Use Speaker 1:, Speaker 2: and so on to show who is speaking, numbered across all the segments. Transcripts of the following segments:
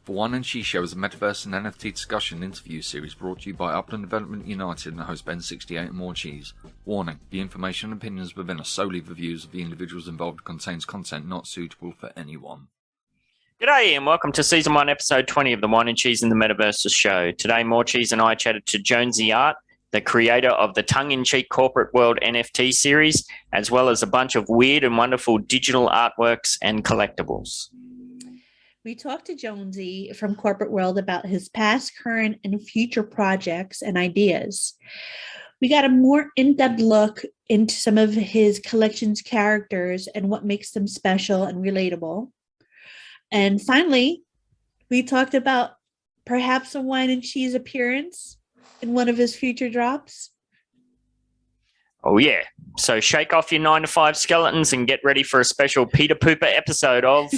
Speaker 1: The Whine and Cheese Show is a Metaverse and NFT discussion interview series brought to you by Upland Development United and the host BEN68 and Morecheese. Warning, the information and opinions within are solely the views of the individuals involved, contains content not suitable for anyone.
Speaker 2: G'day and welcome to Season 1, Episode 20 of the Whine and Cheese and the Metaverses show. Today, Morecheeese and I chatted to Jonezy Art, the creator of the tongue-in-cheek corporate world NFT series, as well as a bunch of weird and wonderful digital artworks and collectibles.
Speaker 3: We talked to Jonezy from Corporate World about his past, current, and future projects and ideas. We got a more in-depth look into some of his collection's characters and what makes them special and relatable. And finally, we talked about perhaps a Whine and Cheese appearance in one of his future drops.
Speaker 2: Oh yeah, so shake off your 9-to-5 skeletons and get ready for a special Peter Pooper episode of...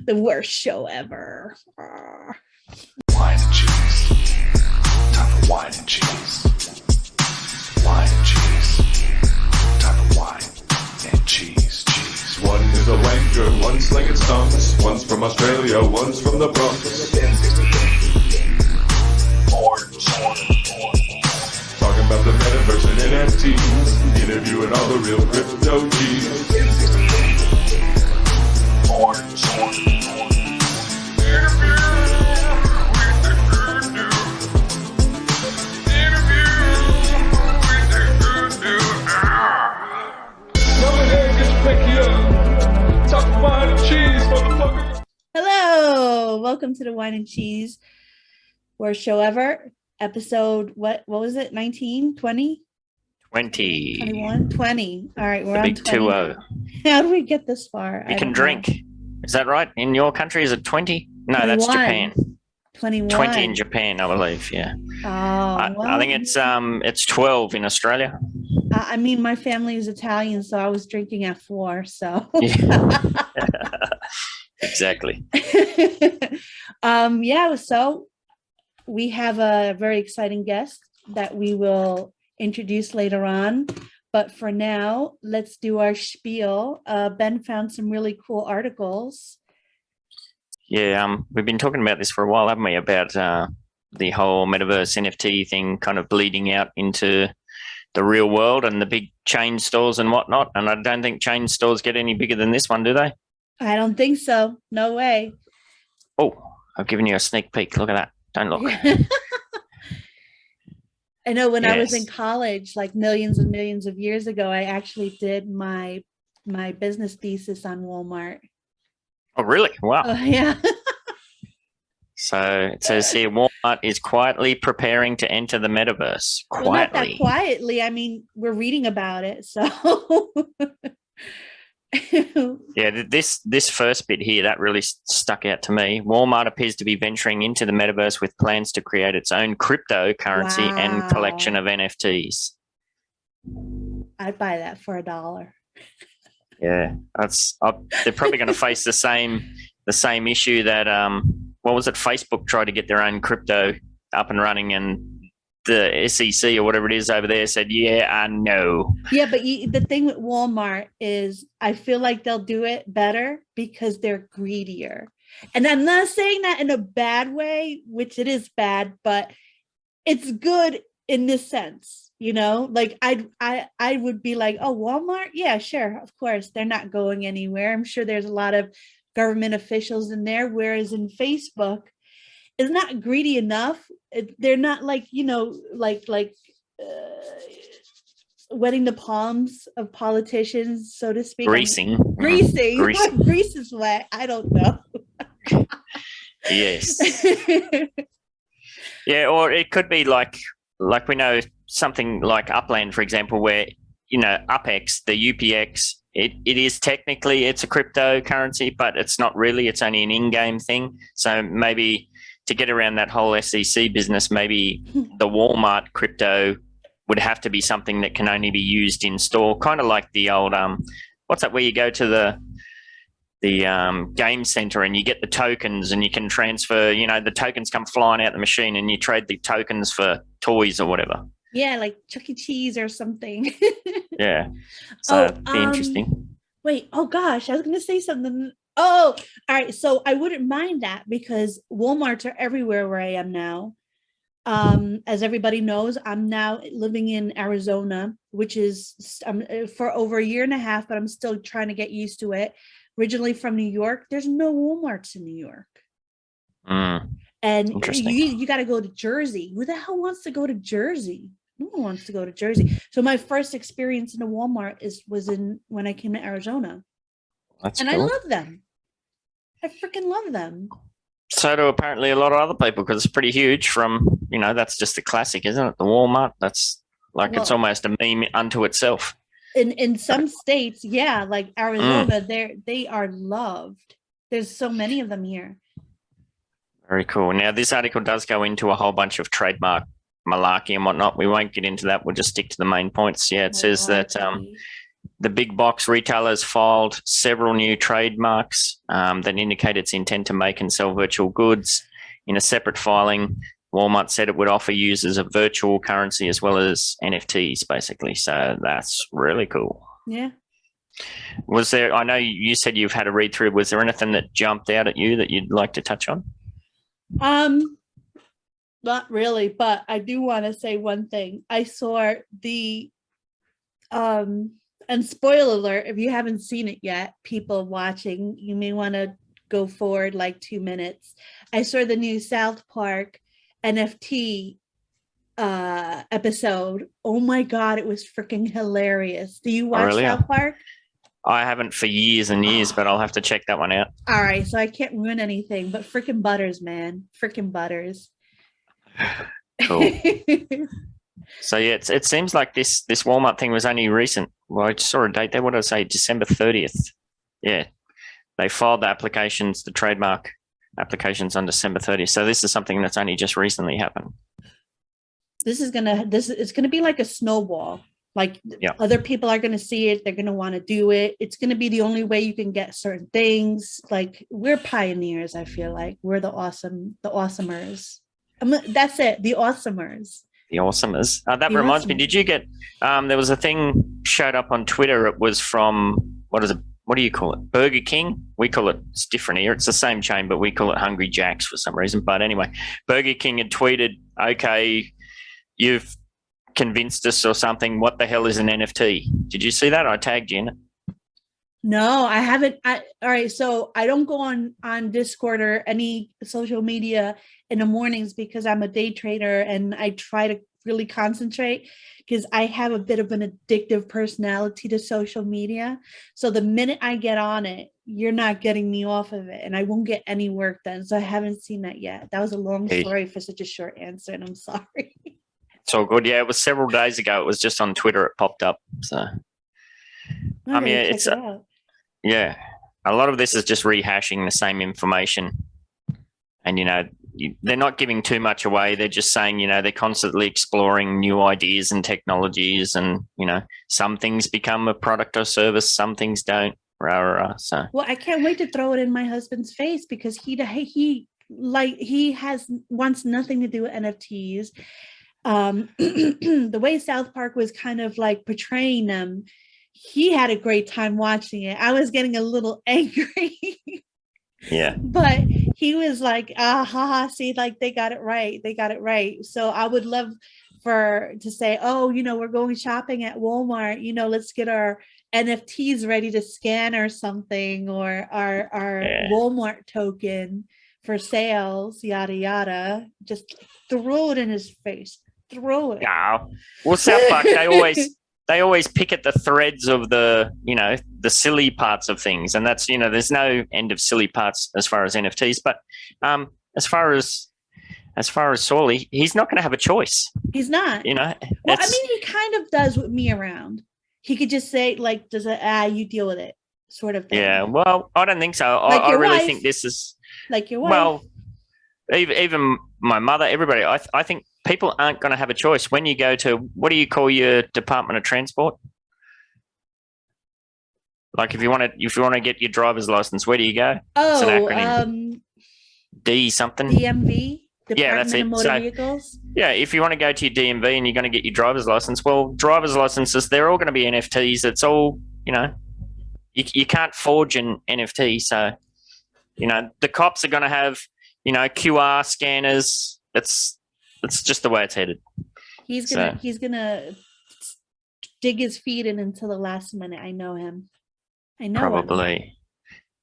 Speaker 3: The worst show ever.
Speaker 4: Whine and Cheese. Time for Whine and Cheese. Whine and Cheese. Time for Whine and Cheese. Cheese. One is a wanker, one's slinging stunts. One's from Australia, one's from the Bronx. Talking about the Metaverse and NFTs. Interviewing all the real crypto G's.
Speaker 3: Hello, welcome to the Whine and Cheese, worst show ever. Episode, what was it? 19, 20?
Speaker 2: 20.
Speaker 3: 21? 20. All right, we're
Speaker 2: The
Speaker 3: on
Speaker 2: big
Speaker 3: 20.
Speaker 2: 2-0.
Speaker 3: How do we get this far?
Speaker 2: You can drink. Is that right? In your country, is it 20? No, 21. That's Japan.
Speaker 3: 21.
Speaker 2: 20 in Japan, I believe, yeah.
Speaker 3: Oh,
Speaker 2: I think it's 12 in Australia.
Speaker 3: I mean, my family is Italian, so I was drinking at 4, so.
Speaker 2: Yeah. Exactly.
Speaker 3: So we have a very exciting guest that we will introduce later on. But for now, let's do our spiel. Ben found some really cool articles.
Speaker 2: Yeah, we've been talking about this for a while, haven't we? About the whole Metaverse NFT thing kind of bleeding out into the real world and the big chain stores and whatnot. And I don't think chain stores get any bigger than this one, do they?
Speaker 3: I don't think so. No way.
Speaker 2: Oh, I've given you a sneak peek. Look at that. Don't look.
Speaker 3: I know when I was in college, like millions and millions of years ago, I actually did my business thesis on Walmart.
Speaker 2: Oh, really? Wow.
Speaker 3: Yeah.
Speaker 2: So it says here, Walmart is quietly preparing to enter the Metaverse. Quietly.
Speaker 3: Well, not that quietly. I mean, we're reading about it, so...
Speaker 2: Yeah, this first bit here, that really stuck out to me. Walmart appears to be venturing into the Metaverse with plans to create its own cryptocurrency and collection of NFTs.
Speaker 3: I'd buy that for $1.
Speaker 2: Yeah, they're probably going to face the same issue that what was it? Facebook tried to get their own crypto up and running, and the SEC or whatever it is over there said, yeah, I know.
Speaker 3: Yeah, but the thing with Walmart is I feel like they'll do it better because they're greedier. And I'm not saying that in a bad way, which it is bad, but it's good in this sense, you know? Like I would be like, oh, Walmart? Yeah, sure, of course. They're not going anywhere. I'm sure there's a lot of government officials in there, whereas in Facebook, it's not greedy enough. They're not like, you know, like wetting the palms of politicians, so to speak.
Speaker 2: Greasing.
Speaker 3: Greasing. What grease is wet? I don't know.
Speaker 2: Yes. Yeah, or it could be like we know something like Upland, for example, where, you know, UpX, the UPX, it is technically, it's a cryptocurrency, but it's not really. It's only an in-game thing. So maybe to get around that whole SEC business, maybe the Walmart crypto would have to be something that can only be used in store, kind of like the old what's that, where you go to the game center and you get the tokens and you can transfer, you know, the tokens come flying out the machine and you trade the tokens for toys or whatever.
Speaker 3: Yeah, like Chuck E. Cheese or something.
Speaker 2: Yeah, so it'd be interesting.
Speaker 3: Wait, oh gosh, I was going to say something Oh, all right. So I wouldn't mind that because Walmarts are everywhere where I am now. As everybody knows, I'm now living in Arizona, which is for over a year and a half, but I'm still trying to get used to it. Originally from New York, there's no Walmarts in New York. And you got to go to Jersey. Who the hell wants to go to Jersey? No one wants to go to Jersey. So my first experience in a Walmart was when I came to Arizona.
Speaker 2: That's
Speaker 3: and
Speaker 2: cool.
Speaker 3: I love them. I freaking love them.
Speaker 2: So do apparently a lot of other people because it's pretty huge from, that's just a classic, isn't it? The Walmart, that's like, it's almost a meme unto itself.
Speaker 3: In some states, yeah, like Arizona, they are loved. There's so many of them here.
Speaker 2: Very cool. Now, this article does go into a whole bunch of trademark malarkey and whatnot. We won't get into that. We'll just stick to the main points. Yeah, it says that the big box retailers filed several new trademarks that indicate its intent to make and sell virtual goods. In a separate filing, Walmart said it would offer users a virtual currency as well as NFTs, basically. So that's really cool.
Speaker 3: Yeah.
Speaker 2: Was there, I know you said you've had a read through, was there anything that jumped out at you that you'd like to touch on?
Speaker 3: Not really, but I do want to say one thing. I saw the and spoiler alert, if you haven't seen it yet, people watching, you may want to go forward like 2 minutes. I saw the new South Park NFT episode. Oh my God, it was freaking hilarious. Do you watch South Park?
Speaker 2: I haven't for years and years, but I'll have to check that one out.
Speaker 3: All right, so I can't ruin anything, but freaking Butters, man. Freaking Butters.
Speaker 2: Cool. So yeah, it seems like this Walmart thing was only recent. Well, I just saw a date there. What did I say? December 30th. Yeah. They filed the applications, the trademark applications on December 30th. So this is something that's only just recently happened. It's gonna be like a snowball. Like other people are gonna see it, they're gonna want to do it. It's gonna be the only way you can get certain things. Like we're pioneers, I feel like. We're the awesomers. That's it, the awesomers. The awesomers. That reminds me, did you get, there was a thing showed up on Twitter. It was from, what do you call it? Burger King? We call it, it's different here. It's the same chain, but we call it Hungry Jack's for some reason. But anyway, Burger King had tweeted, okay, you've convinced us or something. What the hell is an NFT? Did you see that? I tagged you in it. No, I haven't. All right. So I don't go on Discord or any social media in the mornings because I'm a day trader and I try to really concentrate because I have a bit of an addictive personality to social media. So the minute I get on it, you're not getting me off of it and I won't get any work done. So I haven't seen that yet. That was a long story for such a short answer and I'm sorry. It's all good. Yeah, it was several days ago. It was just on Twitter. It popped up. So, I mean, it's yeah. A lot of this is just rehashing the same information, and they're not giving too much away. They're just saying they're constantly exploring new ideas and technologies, and some things become a product or service, some things don't. So, well, I can't wait to throw it in my husband's face because he wants nothing to do with NFTs. The way South Park was kind of like portraying them, he had a great time watching it. I was getting a little angry. Yeah. But he was like, see, like they got it right. They got it right. So I would love to say, oh, we're going shopping at Walmart, let's get our NFTs ready to scan or something, or our Walmart token for sales, yada, yada. Just throw it in his face. Throw it. No. Well, South Park, they always pick at the threads of the silly parts of things, and that's there's no end of silly parts as far as NFTs. But as far as Sawley, he's not going to have a choice. He's not. Well, I mean, he kind of does with me around. He could just say like, "Does it? You deal with it," sort of thing. Yeah. Well, I don't think so. Like I really think this is like your wife. Well, even my mother, everybody. I think people aren't going to have a choice when you go to, what do you call your Department of Transport? Like if you want to get your driver's license, where do you go? Oh, it's an acronym. D something. DMV. Department of Motor Vehicles. Yeah, if you want to go to your DMV and you're going to get your driver's license, well, driver's licenses, they're all going to be NFTs. It's all, you can't forge an NFT. So The cops are going to have, QR scanners. It's just the way it's headed.
Speaker 3: He's gonna dig his feet in until the last minute. I know him.
Speaker 2: Probably.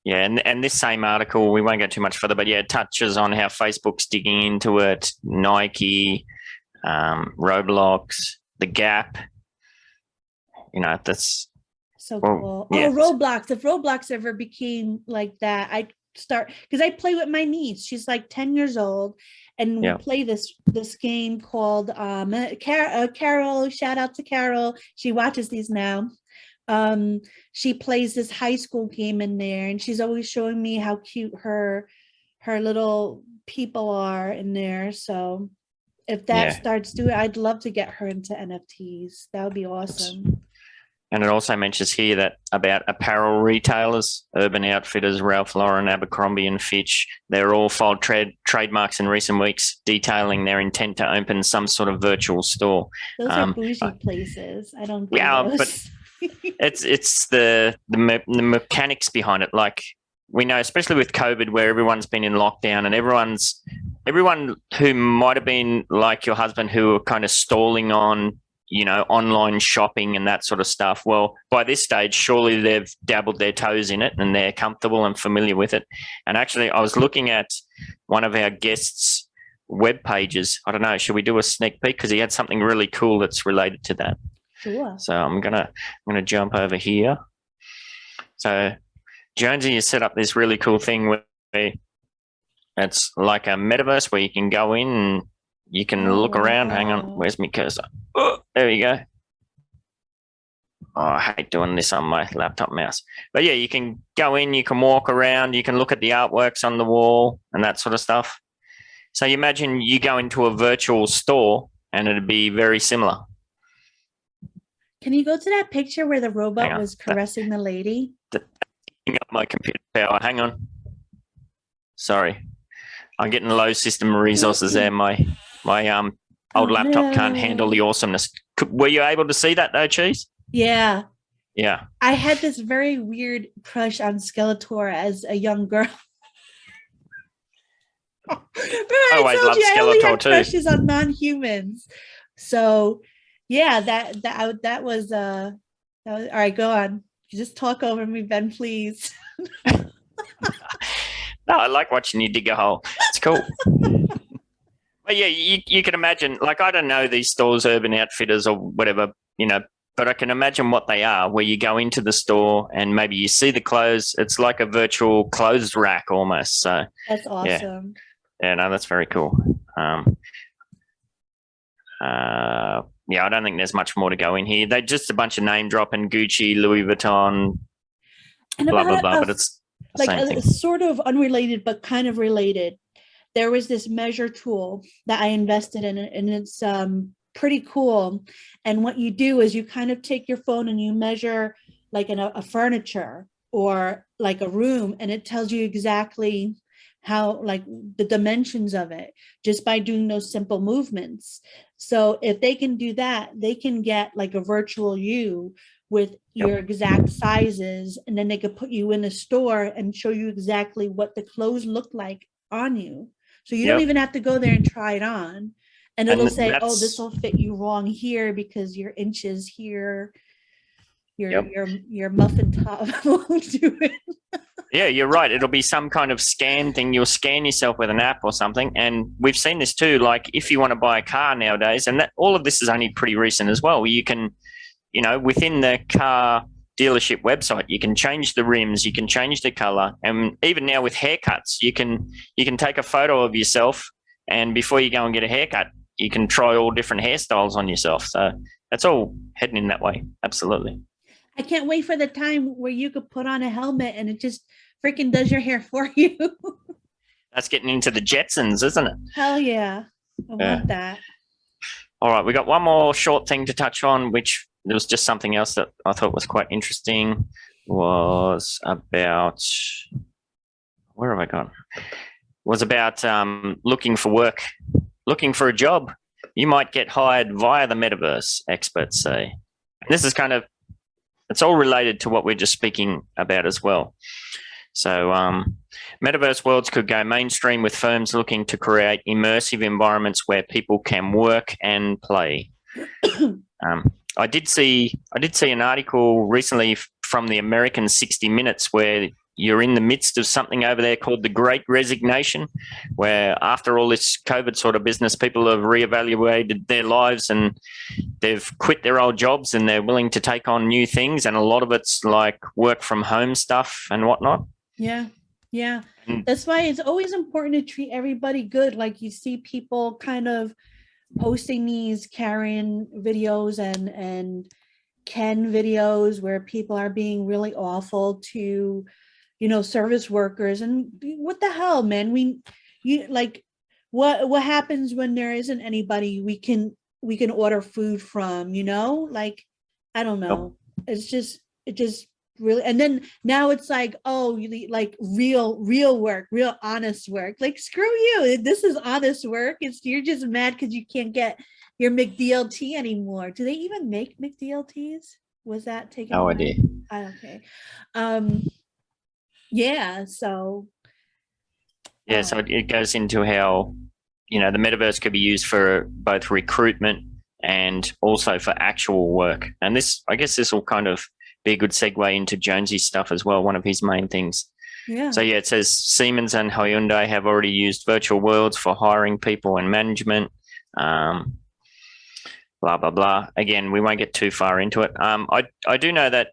Speaker 2: Yeah, and this same article, we won't go too much further, but it touches on how Facebook's digging into it, Nike, Roblox, The Gap. That's
Speaker 3: so cool. Yeah. Oh, Roblox. If Roblox ever became like that, I'd start, because I play with my niece. She's like 10 years old, and we play this game called Carol. Shout out to Carol. She watches these now. She plays this high school game in there, and she's always showing me how cute her little people are in there. So if that starts doing, I'd love to get her into NFTs. That would be awesome.
Speaker 2: And it also mentions here that about apparel retailers, Urban Outfitters, Ralph Lauren, Abercrombie and Fitch, they're all filed trademarks in recent weeks detailing their intent to open some sort of virtual store.
Speaker 3: Those are bougie places. I don't.
Speaker 2: But it's the mechanics behind it. Like, we know, especially with COVID, where everyone's been in lockdown, and everyone who might have been like your husband, who are kind of stalling on, online shopping and that sort of stuff. Well, by this stage, surely they've dabbled their toes in it and they're comfortable and familiar with it. And actually, I was looking at one of our guests' web pages. I don't know, should we do a sneak peek? Because he had something really cool that's related to that.
Speaker 3: Sure.
Speaker 2: So I'm gonna jump over here. So Jonezy has set up this really cool thing where it's like a metaverse where you can go in and you can look around. Hang on, where's my cursor? Oh, there you go. Oh, I hate doing this on my laptop mouse. But yeah, you can go in, you can walk around, you can look at the artworks on the wall and that sort of stuff. So you imagine you go into a virtual store and it'd be very similar.
Speaker 3: Can you go to that picture where the robot was caressing the lady?
Speaker 2: Up my computer power. Hang on. Sorry. I'm getting low system resources there. My old laptop can't handle the awesomeness. Were you able to see that though, Cheese?
Speaker 3: Yeah.
Speaker 2: Yeah.
Speaker 3: I had this very weird crush on Skeletor as a young girl. I
Speaker 2: always loved Skeletor,
Speaker 3: I only had crushes on non-humans. So yeah, that was all right, go on. You just talk over me, Ben, please.
Speaker 2: No, I like watching you dig a hole. It's cool. But yeah, you can imagine, like, I don't know these stores, Urban Outfitters or whatever, but I can imagine what they are, where you go into the store and maybe you see the clothes. It's like a virtual clothes rack almost. So
Speaker 3: that's awesome.
Speaker 2: Yeah, no, that's very cool. Yeah, I don't think there's much more to go in here. They're just a bunch of name dropping, Gucci, Louis Vuitton,
Speaker 3: and
Speaker 2: blah, blah, blah, but it's
Speaker 3: like sort of unrelated, but kind of related. There was this measure tool that I invested in, and it's pretty cool. And what you do is you kind of take your phone and you measure like a furniture or like a room, and it tells you exactly how, like, the dimensions of it just by doing those simple movements. So if they can do that, they can get like a virtual you with your exact sizes, and then they could put you in a store and show you exactly what the clothes look like on you. So you don't even have to go there and try it on. And it'll say, oh, this will fit you wrong here because your inches here, your muffin top won't do it.
Speaker 2: Yeah, you're right. It'll be some kind of scan thing. You'll scan yourself with an app or something. And we've seen this too. Like, if you want to buy a car nowadays, and all of this is only pretty recent as well, you can, within the car dealership website, you can change the rims, you can change the color. And even now with haircuts, you can take a photo of yourself, and before you go and get a haircut, you can try all different hairstyles on yourself. So that's all heading in that way. Absolutely.
Speaker 3: I can't wait for the time where you could put on a helmet and it just freaking does your hair for you.
Speaker 2: That's getting into the Jetsons, isn't it?
Speaker 3: Hell yeah. I want that.
Speaker 2: All right. We got one more short thing to touch on, which there was just something else that I thought was quite interesting. Was about, where have I gone? Was about looking for work, looking for a job. You might get hired via the metaverse, experts say. And this is kind of, it's all related to what we're just speaking about as well. So metaverse worlds could go mainstream with firms looking to create immersive environments where people can work and play. I did see an article recently from the American 60 Minutes where you're in the midst of something over there called the Great Resignation, where after all this COVID sort of business, people have reevaluated their lives and they've quit their old jobs and they're willing to take on new things. And a lot of it's like work from home stuff and whatnot.
Speaker 3: Yeah. Yeah. That's why it's always important to treat everybody good. Like you see people kind of posting these Karen videos and Ken videos where people are being really awful to, you know, service workers. And what the hell, man? What happens when there isn't anybody we can order food from, you know? Like, I don't know. It just really, and then now it's like, oh, you like real work, real honest work. Like, screw you. This is honest work. You're just mad because you can't get your McDLT anymore. Do they even make McDLTs? Was that taken?
Speaker 2: No idea.
Speaker 3: Okay. Yeah, so
Speaker 2: so it goes into how, you know, the metaverse could be used for both recruitment and also for actual work. And I guess this will kind of be a good segue into Jonesy's stuff as well, one of his main things.
Speaker 3: Yeah.
Speaker 2: So it says Siemens and Hyundai have already used virtual worlds for hiring people and management. Blah blah blah. Again, we won't get too far into it. I do know that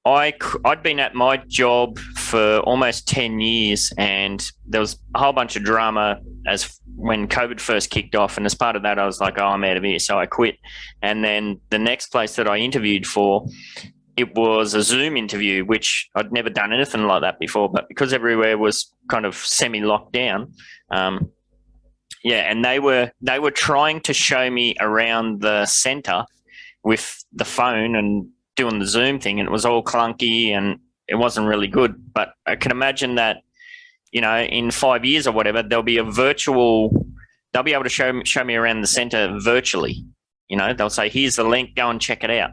Speaker 2: I'd been at my job for almost 10 years and there was a whole bunch of drama as when COVID first kicked off. And as part of that, I was like, oh, I'm out of here. So I quit. And then the next place that I interviewed for, it was a Zoom interview, which I'd never done anything like that before. But because everywhere was kind of semi-locked down, and they were trying to show me around the center with the phone and doing the Zoom thing, and it was all clunky and it wasn't really good. But I can imagine that, you know, in 5 years or whatever, they'll be able to show me around the center virtually. You know, they'll say, here's the link, go and check it out.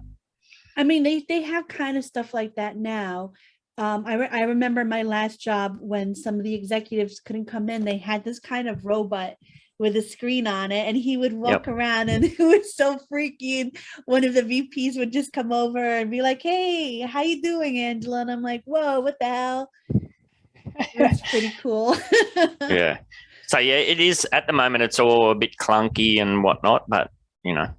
Speaker 3: I mean, they have kind of stuff like that now. I remember my last job when some of the executives couldn't come in, they had this kind of robot with a screen on it, and he would walk around, and it was so freaky. And one of the VPs would just come over and be like, hey, how you doing, Angela? And I'm like, whoa, what the hell? It's pretty cool.
Speaker 2: Yeah. So yeah, it is at the moment, it's all a bit clunky and whatnot, but you know,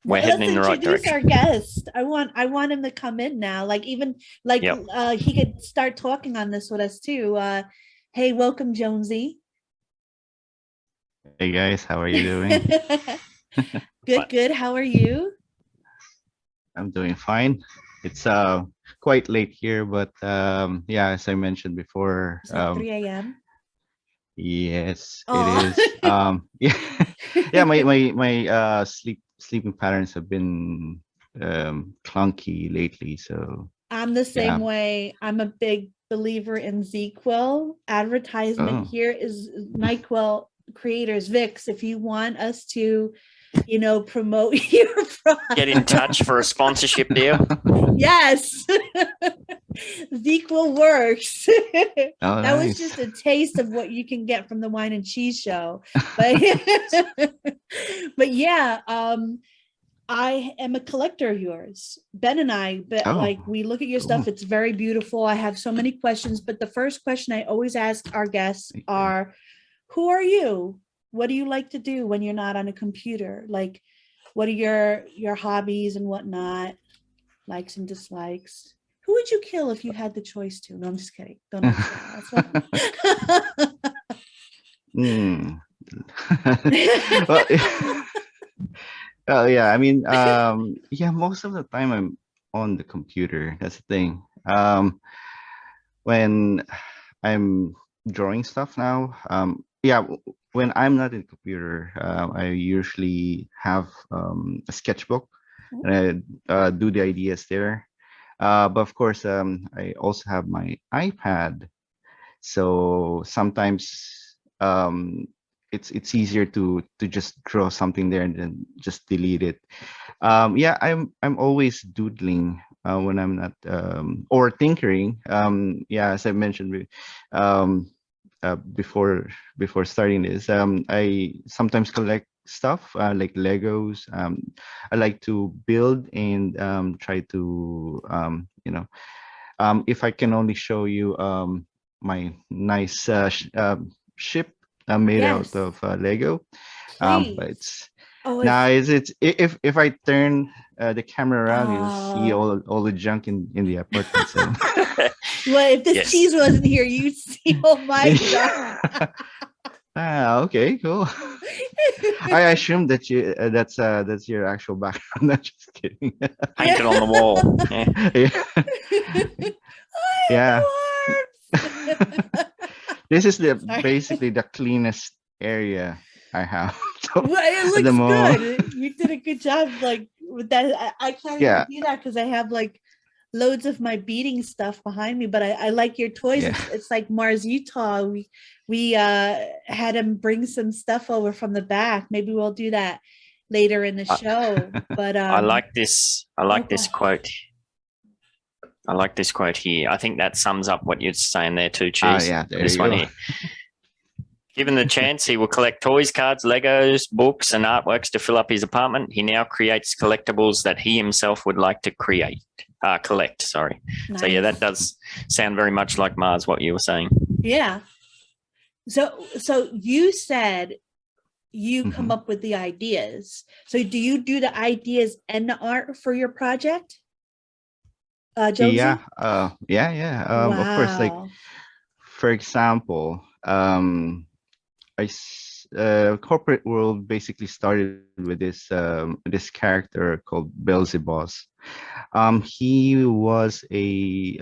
Speaker 2: we're heading in the right direction.
Speaker 3: Our guest. I want him to come in now. Like, even like he could start talking on this with us too. Hey, welcome, Jonezy.
Speaker 5: Hey guys, how are you doing?
Speaker 3: Good. How are you?
Speaker 5: I'm doing fine. It's quite late here, but yeah, as I mentioned before,
Speaker 3: 3 a.m.
Speaker 5: Yes, it is. Yeah, my sleeping patterns have been clunky lately, so
Speaker 3: I'm the same way. I'm a big believer in ZQuil. Advertisement here is NyQuil creators. Vix, if you want us to, you know, promote your product,
Speaker 2: get in touch for a sponsorship deal.
Speaker 3: Yes. ZQuil works. That
Speaker 5: nice.
Speaker 3: was just a taste of what you can get from the Whine and Cheese show. But yeah, I am a collector of yours. Ben and I, like, we look at your stuff. It's very beautiful. I have so many questions, but the first question I always ask our guests are, who are you? What do you like to do when you're not on a computer? Like, what are your hobbies and whatnot? Likes and dislikes. Who would you kill if you had the choice to? No, I'm just kidding. Don't answer
Speaker 5: well, yeah, I mean, yeah, most of the time I'm on the computer. That's the thing. When I'm drawing stuff now, yeah, when I'm not in the computer, I usually have a sketchbook and I do the ideas there. But of course, I also have my iPad. So sometimes it's easier to just draw something there and then just delete it. Yeah, I'm always doodling when I'm not or tinkering. Yeah, as I mentioned um, before starting this, I sometimes collect stuff like Legos. I like to build and try to if I can only show you my nice ship made out
Speaker 3: Yes,
Speaker 5: of Lego. But
Speaker 3: please.
Speaker 5: it's
Speaker 3: Oh,
Speaker 5: now it's if I turn the camera around, you see
Speaker 3: uh,
Speaker 5: all the junk in the apartment. So
Speaker 3: well, if this
Speaker 2: Yes.
Speaker 3: cheese wasn't here, you'd see all my stuff.
Speaker 5: okay, cool. I assume that that's your actual background. Not just kidding.
Speaker 2: Painted on the wall. Yeah.
Speaker 5: Yeah. Yeah. This is the
Speaker 3: Sorry.
Speaker 5: basically the cleanest area I have. So
Speaker 3: Well, it
Speaker 5: at the
Speaker 3: looks
Speaker 5: moment,
Speaker 3: good. You did a good job, like with that. I can't
Speaker 5: yeah,
Speaker 3: even do that because I have like loads of my beading stuff behind me. But I like your toys.
Speaker 5: yeah.
Speaker 3: It's like Mars, Utah. We had him bring some stuff over from the back. Maybe we'll do that later in the
Speaker 2: I,
Speaker 3: show. But
Speaker 2: I like this. I like this
Speaker 3: gosh.
Speaker 2: quote. I like this quote here. I think that sums up what you're saying there too, Cheese.
Speaker 5: Yeah, there
Speaker 2: This
Speaker 5: you
Speaker 2: one
Speaker 5: go.
Speaker 2: here. Given the chance, he will collect toys, cards, Legos, books, and artworks to fill up his apartment. He now creates collectibles that he himself would like to collect. Sorry.
Speaker 3: Nice.
Speaker 2: So yeah, that does sound very much like Mars. What you were saying.
Speaker 3: Yeah. So you said you come
Speaker 5: Mhm.
Speaker 3: up with the ideas. So do you do the ideas and the art for your project? Jonesy?
Speaker 5: Yeah. Of course, like
Speaker 3: Wow.
Speaker 5: for example, corporate world basically started with this character called Beelzebus. He was a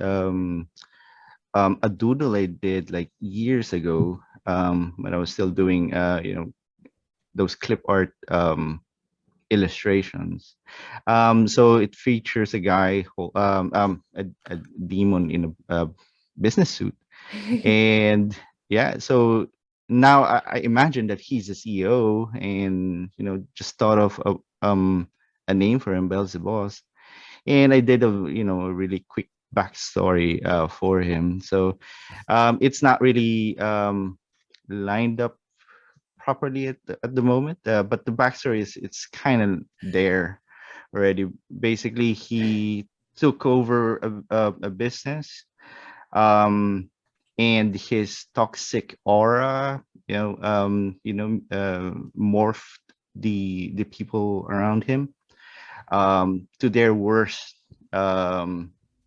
Speaker 5: doodle I did like years ago when I was still doing those clip art illustrations. So it features a guy a demon in a business suit, and yeah, so now I imagine that he's a CEO, and just thought of a name for him, Beelzebub, and I did a really quick backstory for him. So it's not really lined up properly at the moment, but the backstory is it's kind of there already. Basically, he took over a business, um, and his toxic aura, morphed the people around him to their worst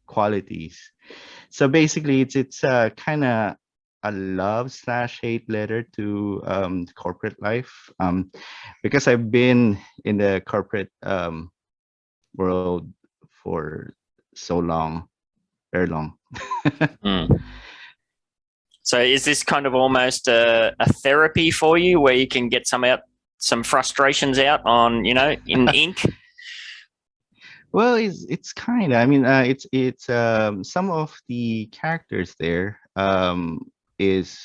Speaker 5: qualities. So basically, it's kind of a love slash hate letter to corporate life, because I've been in the corporate world for so long, very long.
Speaker 2: Mm. So is this kind of almost a therapy for you, where you can get some frustrations out on in ink?
Speaker 5: Well, it's kind of. I mean, it's some of the characters there is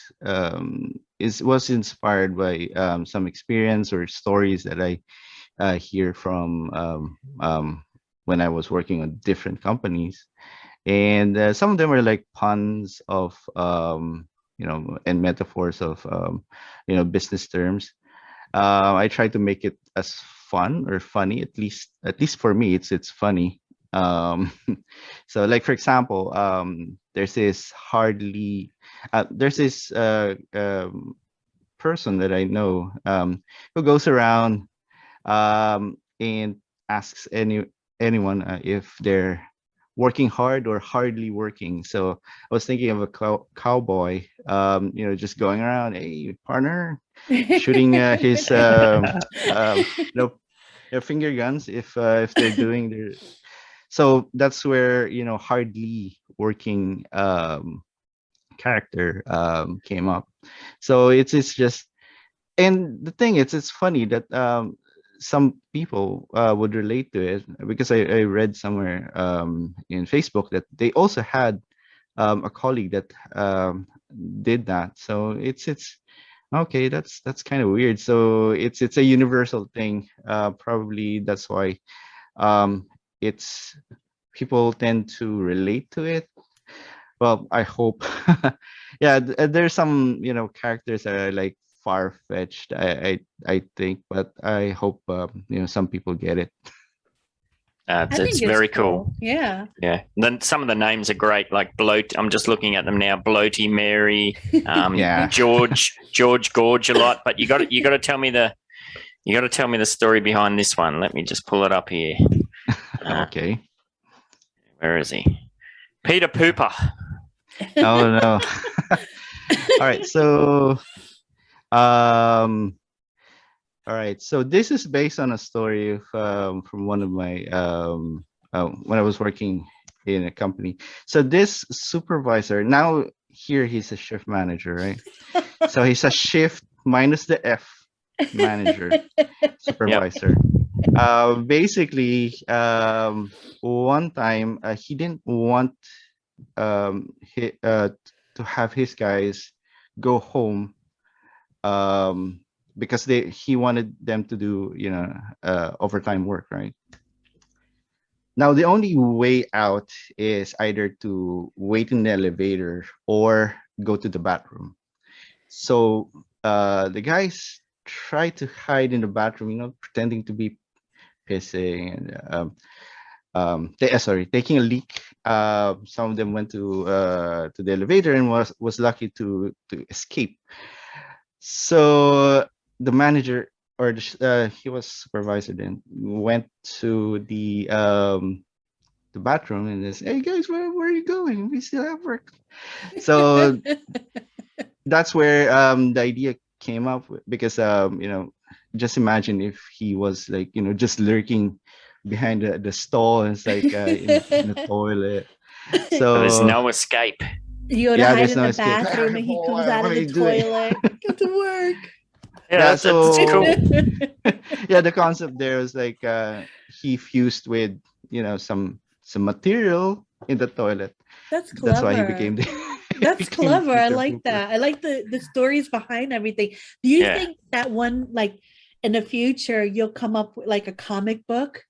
Speaker 5: was inspired by some experience or stories that I hear from when I was working on different companies, and some of them are like puns of and metaphors of business terms. I try to make it as fun or funny, at least for me, it's funny. Um, so, like for example, there's this person that I know who goes around and asks anyone if they're working hard or hardly working. So I was thinking of a cowboy, just going around, hey partner, shooting his finger guns if they're doing their. So that's where hardly working character came up. So it's just, and the thing is, it's funny that some people would relate to it, because I read somewhere in Facebook that they also had a colleague that did that. So it's okay. That's kind of weird. So it's a universal thing. Probably that's why it's people tend to relate to it. Well, I hope. Yeah, there's some characters that are like far-fetched. I think, but I hope some people get it.
Speaker 3: I
Speaker 2: It's
Speaker 3: think it's
Speaker 2: very cool.
Speaker 3: Yeah.
Speaker 2: Yeah. Then some of the names are great, like I'm just looking at them now. Bloaty Mary,
Speaker 5: Yeah.
Speaker 2: George Gorge a lot. But you got to tell me the story behind this one. Let me just pull it up here.
Speaker 5: Okay.
Speaker 2: Where is he? Peter Pooper.
Speaker 5: Oh no. All right. So all right. So this is based on a story from one of my when I was working in a company. So this supervisor, now here he's a shift manager, right? So he's a shift minus the F manager, supervisor. Basically, one time he didn't want to have his guys go home because he wanted them to do overtime work, right? Now the only way out is either to wait in the elevator or go to the bathroom. So the guys try to hide in the bathroom, pretending to be pissing and taking a leak. Some of them went to the elevator and was lucky to escape. So the manager he was supervisor then went to the bathroom and says, "Hey guys, where are you going? We still have work." So that's where the idea came up with, because just imagine if he was like just lurking behind the stall and it's like in the toilet. So
Speaker 2: there's no escape.
Speaker 3: You would hide in the bathroom and he comes out of the toilet. Go to work.
Speaker 2: Yeah,
Speaker 5: so
Speaker 2: cool.
Speaker 5: Yeah, the concept there was like he fused with some material in the toilet.
Speaker 3: That's clever.
Speaker 5: That's why he became the
Speaker 3: That's clever. I like that. I like the stories behind everything. Do you think that one, like in the future, you'll come up with like a comic book?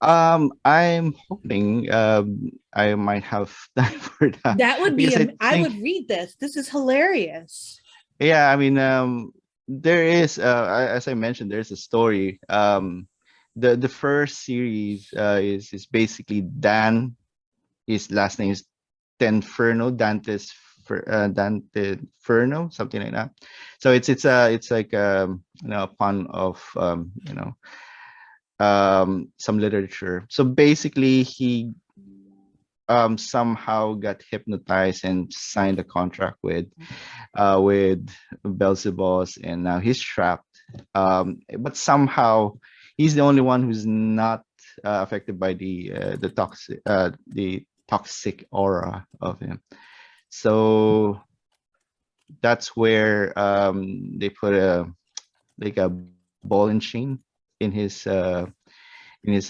Speaker 5: I'm hoping I might have time for that.
Speaker 3: That would be I would read this. This is hilarious.
Speaker 5: Yeah, I mean, there is as I mentioned, there's a story. The first series is basically Dan. His last name is Tenferno, Dante Ferno, something like that. So it's like a pun of some literature. So basically he somehow got hypnotized and signed a contract with Beelzebub, and now he's trapped. But somehow he's the only one who's not affected by the toxic aura of him. So that's where they put a ball and chain in his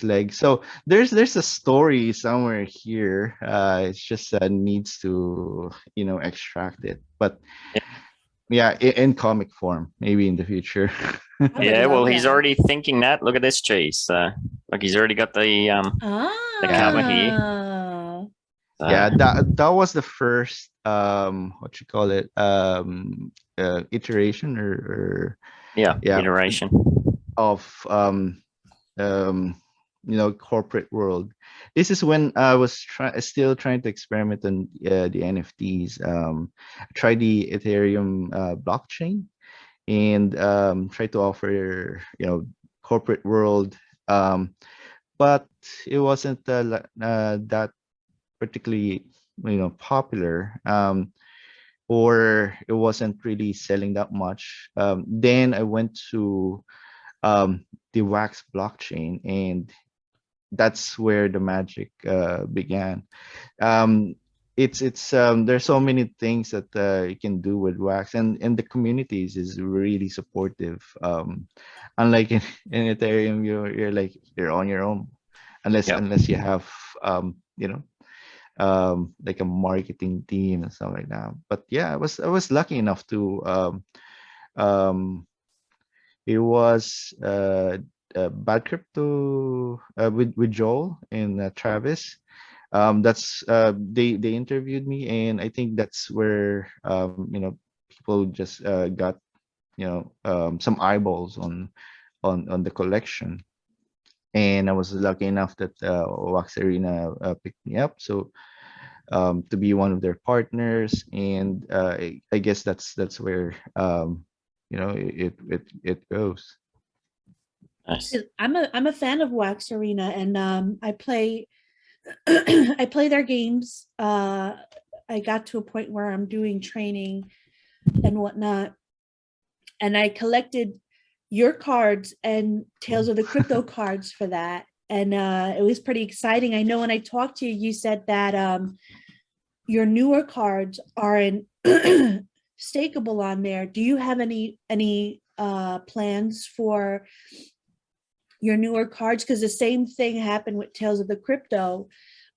Speaker 5: leg. So there's a story somewhere here. It just needs to extract it. But yeah, in comic form, maybe in the future.
Speaker 2: Yeah, well, he's already thinking that. Look at this cheese. Like he's already got the cover here.
Speaker 5: Yeah, that was the first what you call it iteration or
Speaker 2: iteration
Speaker 5: of corporate world. This is when I was still trying to experiment on the NFTs. Try the Ethereum blockchain and try to offer corporate world, but it wasn't that particularly popular, or it wasn't really selling that much. Then I went to the Wax blockchain, and that's where the magic began. It's there's so many things that you can do with Wax, and the communities is really supportive. Unlike in Ethereum, you're on your own, unless you have like a marketing team and stuff like that. But yeah, I was lucky enough to it was Bad Crypto with Joel and Travis. That's they interviewed me, and I think that's where people just got some eyeballs on the collection, and I was lucky enough that Wax Arena picked me up, so to be one of their partners, and I guess that's where it goes.
Speaker 2: Nice.
Speaker 3: I'm a fan of Wax Arena, and I play I play their games. I got to a point where I'm doing training and whatnot, and I collected your cards and Tales of the Crypto cards for that, and it was pretty exciting. I know when I talked to you, you said that your newer cards aren't stakeable on there. Do you have any plans for your newer cards? Because the same thing happened with Tales of the Crypto,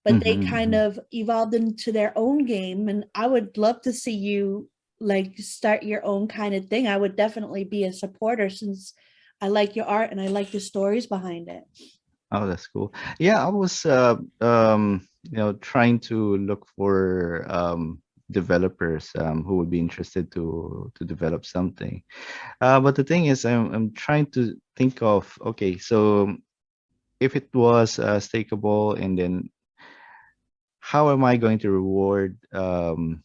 Speaker 3: but they kind of evolved into their own game, and I would love to see you like start your own kind of thing. I would definitely be a supporter, since I like your art and I like the stories behind it.
Speaker 5: Oh, that's cool. Yeah, I was trying to look for developers who would be interested to develop something. But the thing is, I'm trying to think of, okay, so if it was stakeable, and then how am I going to reward the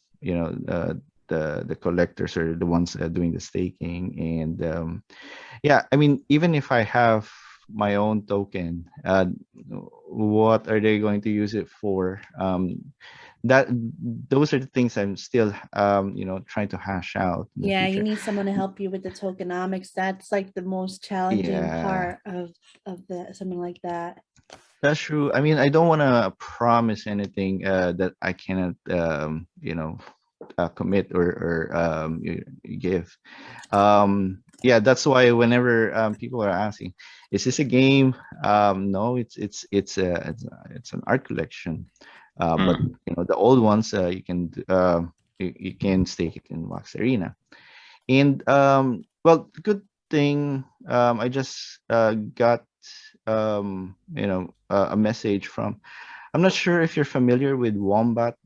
Speaker 5: collectors, or the ones doing the staking? And yeah, I mean, even if I have my own token, what are they going to use it for? Those are the things I'm still trying to hash out in the
Speaker 3: Yeah, you
Speaker 5: future.
Speaker 3: need someone to help you with the tokenomics. That's like the most challenging
Speaker 5: Yeah.
Speaker 3: part of something like that.
Speaker 5: That's true. I mean, I don't want to promise anything that I cannot commit or give. Yeah, that's why whenever people are asking, is this a game? No, it's an art collection. But the old ones, you can stake it in Wax Arena. And well, the good thing, I just got a message from, I'm not sure if you're familiar with Wombat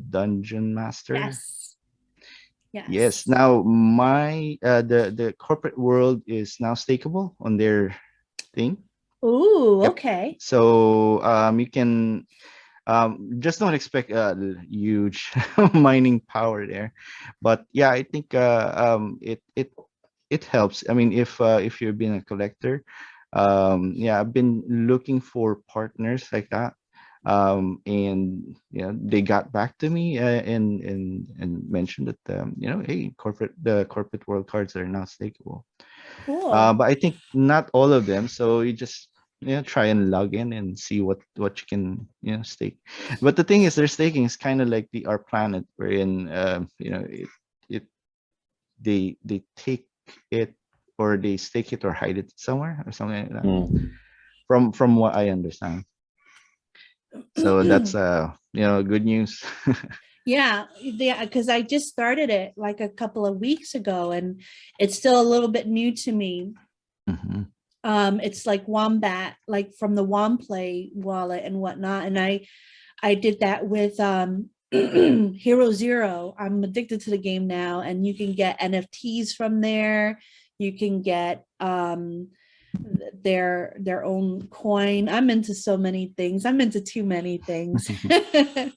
Speaker 5: Dungeon Master.
Speaker 3: Yes.
Speaker 5: Yes. Now my the corporate world is now stakeable on their thing.
Speaker 3: Ooh,
Speaker 5: Yep.
Speaker 3: okay.
Speaker 5: So you can just don't expect a huge mining power there, but yeah, I think it helps. I mean, if you've been a collector, yeah, I've been looking for partners like that, and they got back to me and mentioned that hey, the corporate world cards are now stakeable.
Speaker 3: Cool.
Speaker 5: But I think not all of them, so you just try and log in and see what you can stake. But the thing is, their staking is kind of like our planet, wherein they take it, or they stake it or hide it somewhere or something like that. From what I understand. So that's good news.
Speaker 3: Yeah, because I just started it like a couple of weeks ago, and it's still a little bit new to me. It's like Wombat, like from the Womplay wallet and whatnot, and I did that with Hero Zero. I'm addicted to the game now, and you can get NFTs from there. You can get their own coin. I'm into so many things. I'm into too many things. I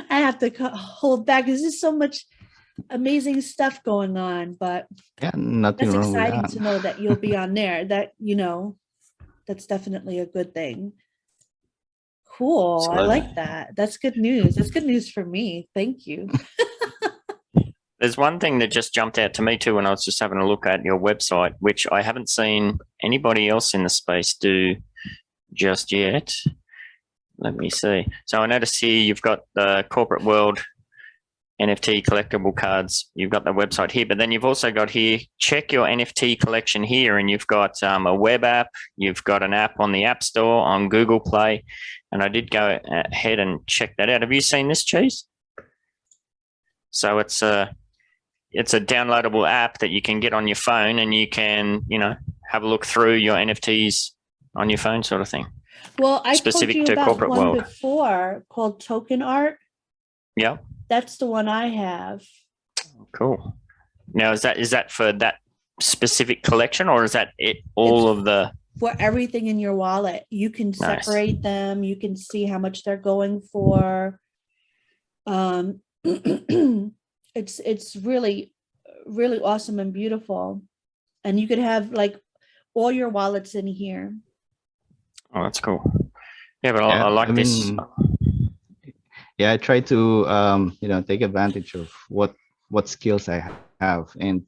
Speaker 3: have to hold back. There's just so much amazing stuff going on, but
Speaker 5: yeah, nothing
Speaker 3: that's
Speaker 5: wrong with
Speaker 3: exciting
Speaker 5: that.
Speaker 3: to know that you'll be on there. That that's definitely a good thing. Cool. I like that. That's good news. That's good news for me. Thank you.
Speaker 2: There's one thing that just jumped out to me too when I was just having a look at your website, which I haven't seen anybody else in the space do just yet. Let me see. So I noticed here you've got the corporate world NFT collectible cards. You've got the website here, but then you've also got here, check your NFT collection here, and you've got a web app. You've got an app on the App Store, on Google Play, and I did go ahead and check that out. Have you seen this, Cheese? So it's a downloadable app that you can get on your phone, and you can have a look through your NFTs on your phone, sort of thing.
Speaker 3: Well, I
Speaker 2: Specific
Speaker 3: told
Speaker 2: to
Speaker 3: you about
Speaker 2: corporate
Speaker 3: one
Speaker 2: world.
Speaker 3: before called Token Art.
Speaker 2: Yeah,
Speaker 3: That's the one I have.
Speaker 2: cool. Now, is that for that specific collection, or is that all of the?
Speaker 3: For everything in your wallet, you can separate them. You can see how much they're going for. It's really, really awesome and beautiful, and you could have like all your wallets in here.
Speaker 2: Oh, that's cool. Yeah, but I like this.
Speaker 5: Yeah, I try to take advantage of what skills I have, and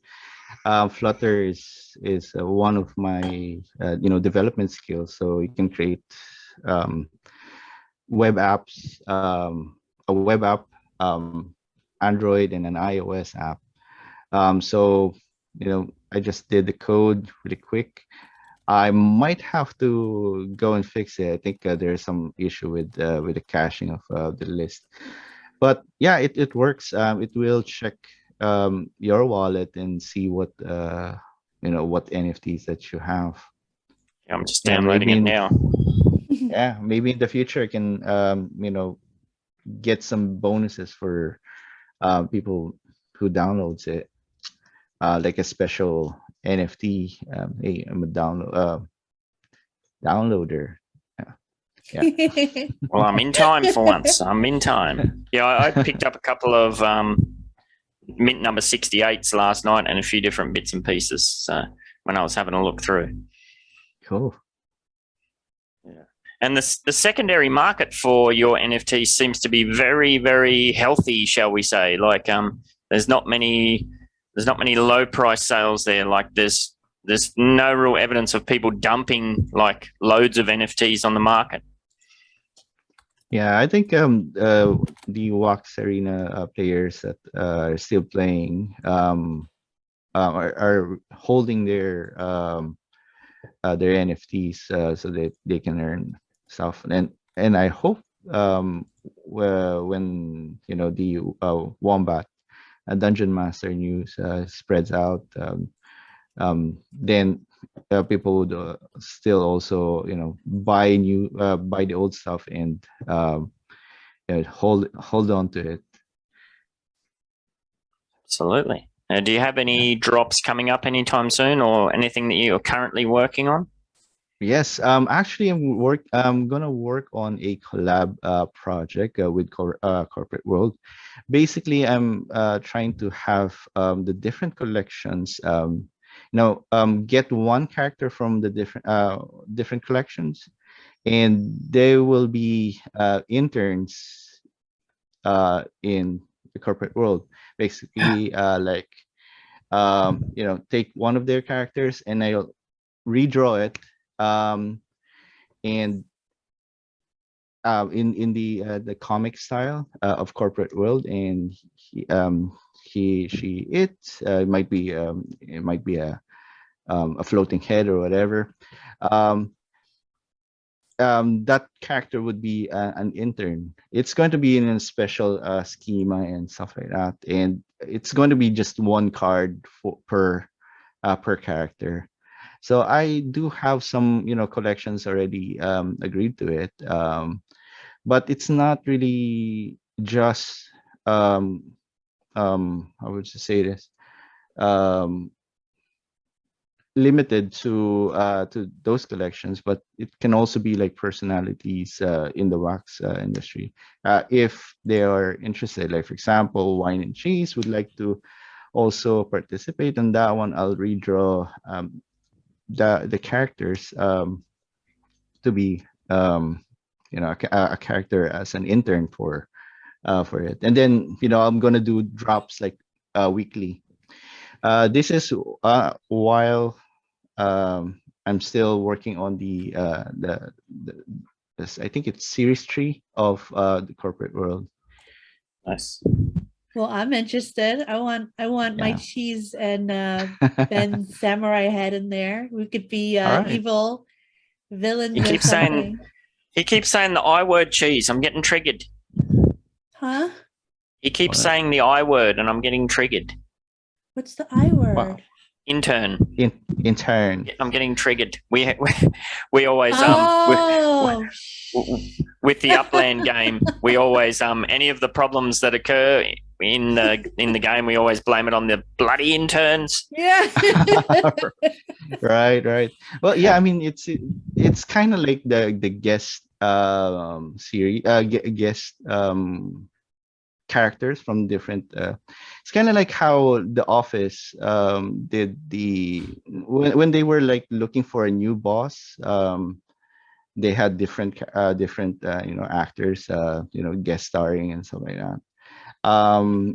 Speaker 5: Flutter is one of my development skills. So you can create web apps, a web app, Android, and an iOS app. So I just did the code really quick. I might have to go and fix it. I think there's some issue with the caching of the list. But yeah, it works. It will check your wallet and see what what NFTs that you have.
Speaker 2: Yeah, I'm just downloading it now.
Speaker 5: Yeah, maybe in the future I can get some bonuses for people who downloads it, like a special NFT. Hey, I'm a downloader. Yeah.
Speaker 2: Well, I'm in time for once. I'm in time. Yeah, I picked up a couple of mint number 68s last night and a few different bits and pieces when I was having a look through.
Speaker 5: Cool.
Speaker 2: Yeah. And the secondary market for your NFTs seems to be very, very healthy, shall we say? Like, there's not many low price sales there. Like, there's no real evidence of people dumping like loads of NFTs on the market.
Speaker 5: Yeah, I think the Wax Arena players that are still playing are holding their NFTs so that they can earn stuff. And I hope when the Wombat Dungeon Master news spreads out, then people would still also buy the old stuff and hold on to it.
Speaker 2: Absolutely. Do you have any drops coming up anytime soon, or anything that you're currently working on?
Speaker 5: Yes, actually, I'm gonna work on a collab project with Corporate World. Basically, I'm trying to have the different collections. Get one character from the different collections, and there will be interns in the Corporate World. Basically, take one of their characters and I'll redraw it, and in the comic style of Corporate World, and it might be a floating head or whatever. That character would be an intern. It's going to be in a special schema and stuff like that, and it's going to be just one card per character. So I do have some collections already agreed to it, but it's not really just how would you say this, limited to those collections, but it can also be like personalities in the wax industry if they are interested. Like, for example, Whine and Cheese would like to also participate in that one. I'll redraw the characters to be a character as an intern for it, and then I'm gonna do drops like weekly. This is while I'm still working on the I think it's series 3 of the Corporate World.
Speaker 2: Nice.
Speaker 3: Well, I'm interested. I want my cheese and Ben Samurai head in there. We could be evil villains or something.
Speaker 2: He keeps saying the I word cheese. I'm getting triggered.
Speaker 3: Huh?
Speaker 2: He keeps saying the I word and I'm getting triggered.
Speaker 3: What's the I word?
Speaker 5: Wow.
Speaker 2: Intern.
Speaker 5: Intern.
Speaker 2: I'm getting triggered. We always
Speaker 3: Oh,
Speaker 2: with the Upland game, we always any of the problems that occur in the game, we always blame it on the bloody interns.
Speaker 3: yeah.
Speaker 5: Right. Well, yeah, I mean, it's kind of like the guest series, guest characters from different. It's kind of like how The Office did when they were like looking for a new boss. They had different actors, guest starring and stuff like that.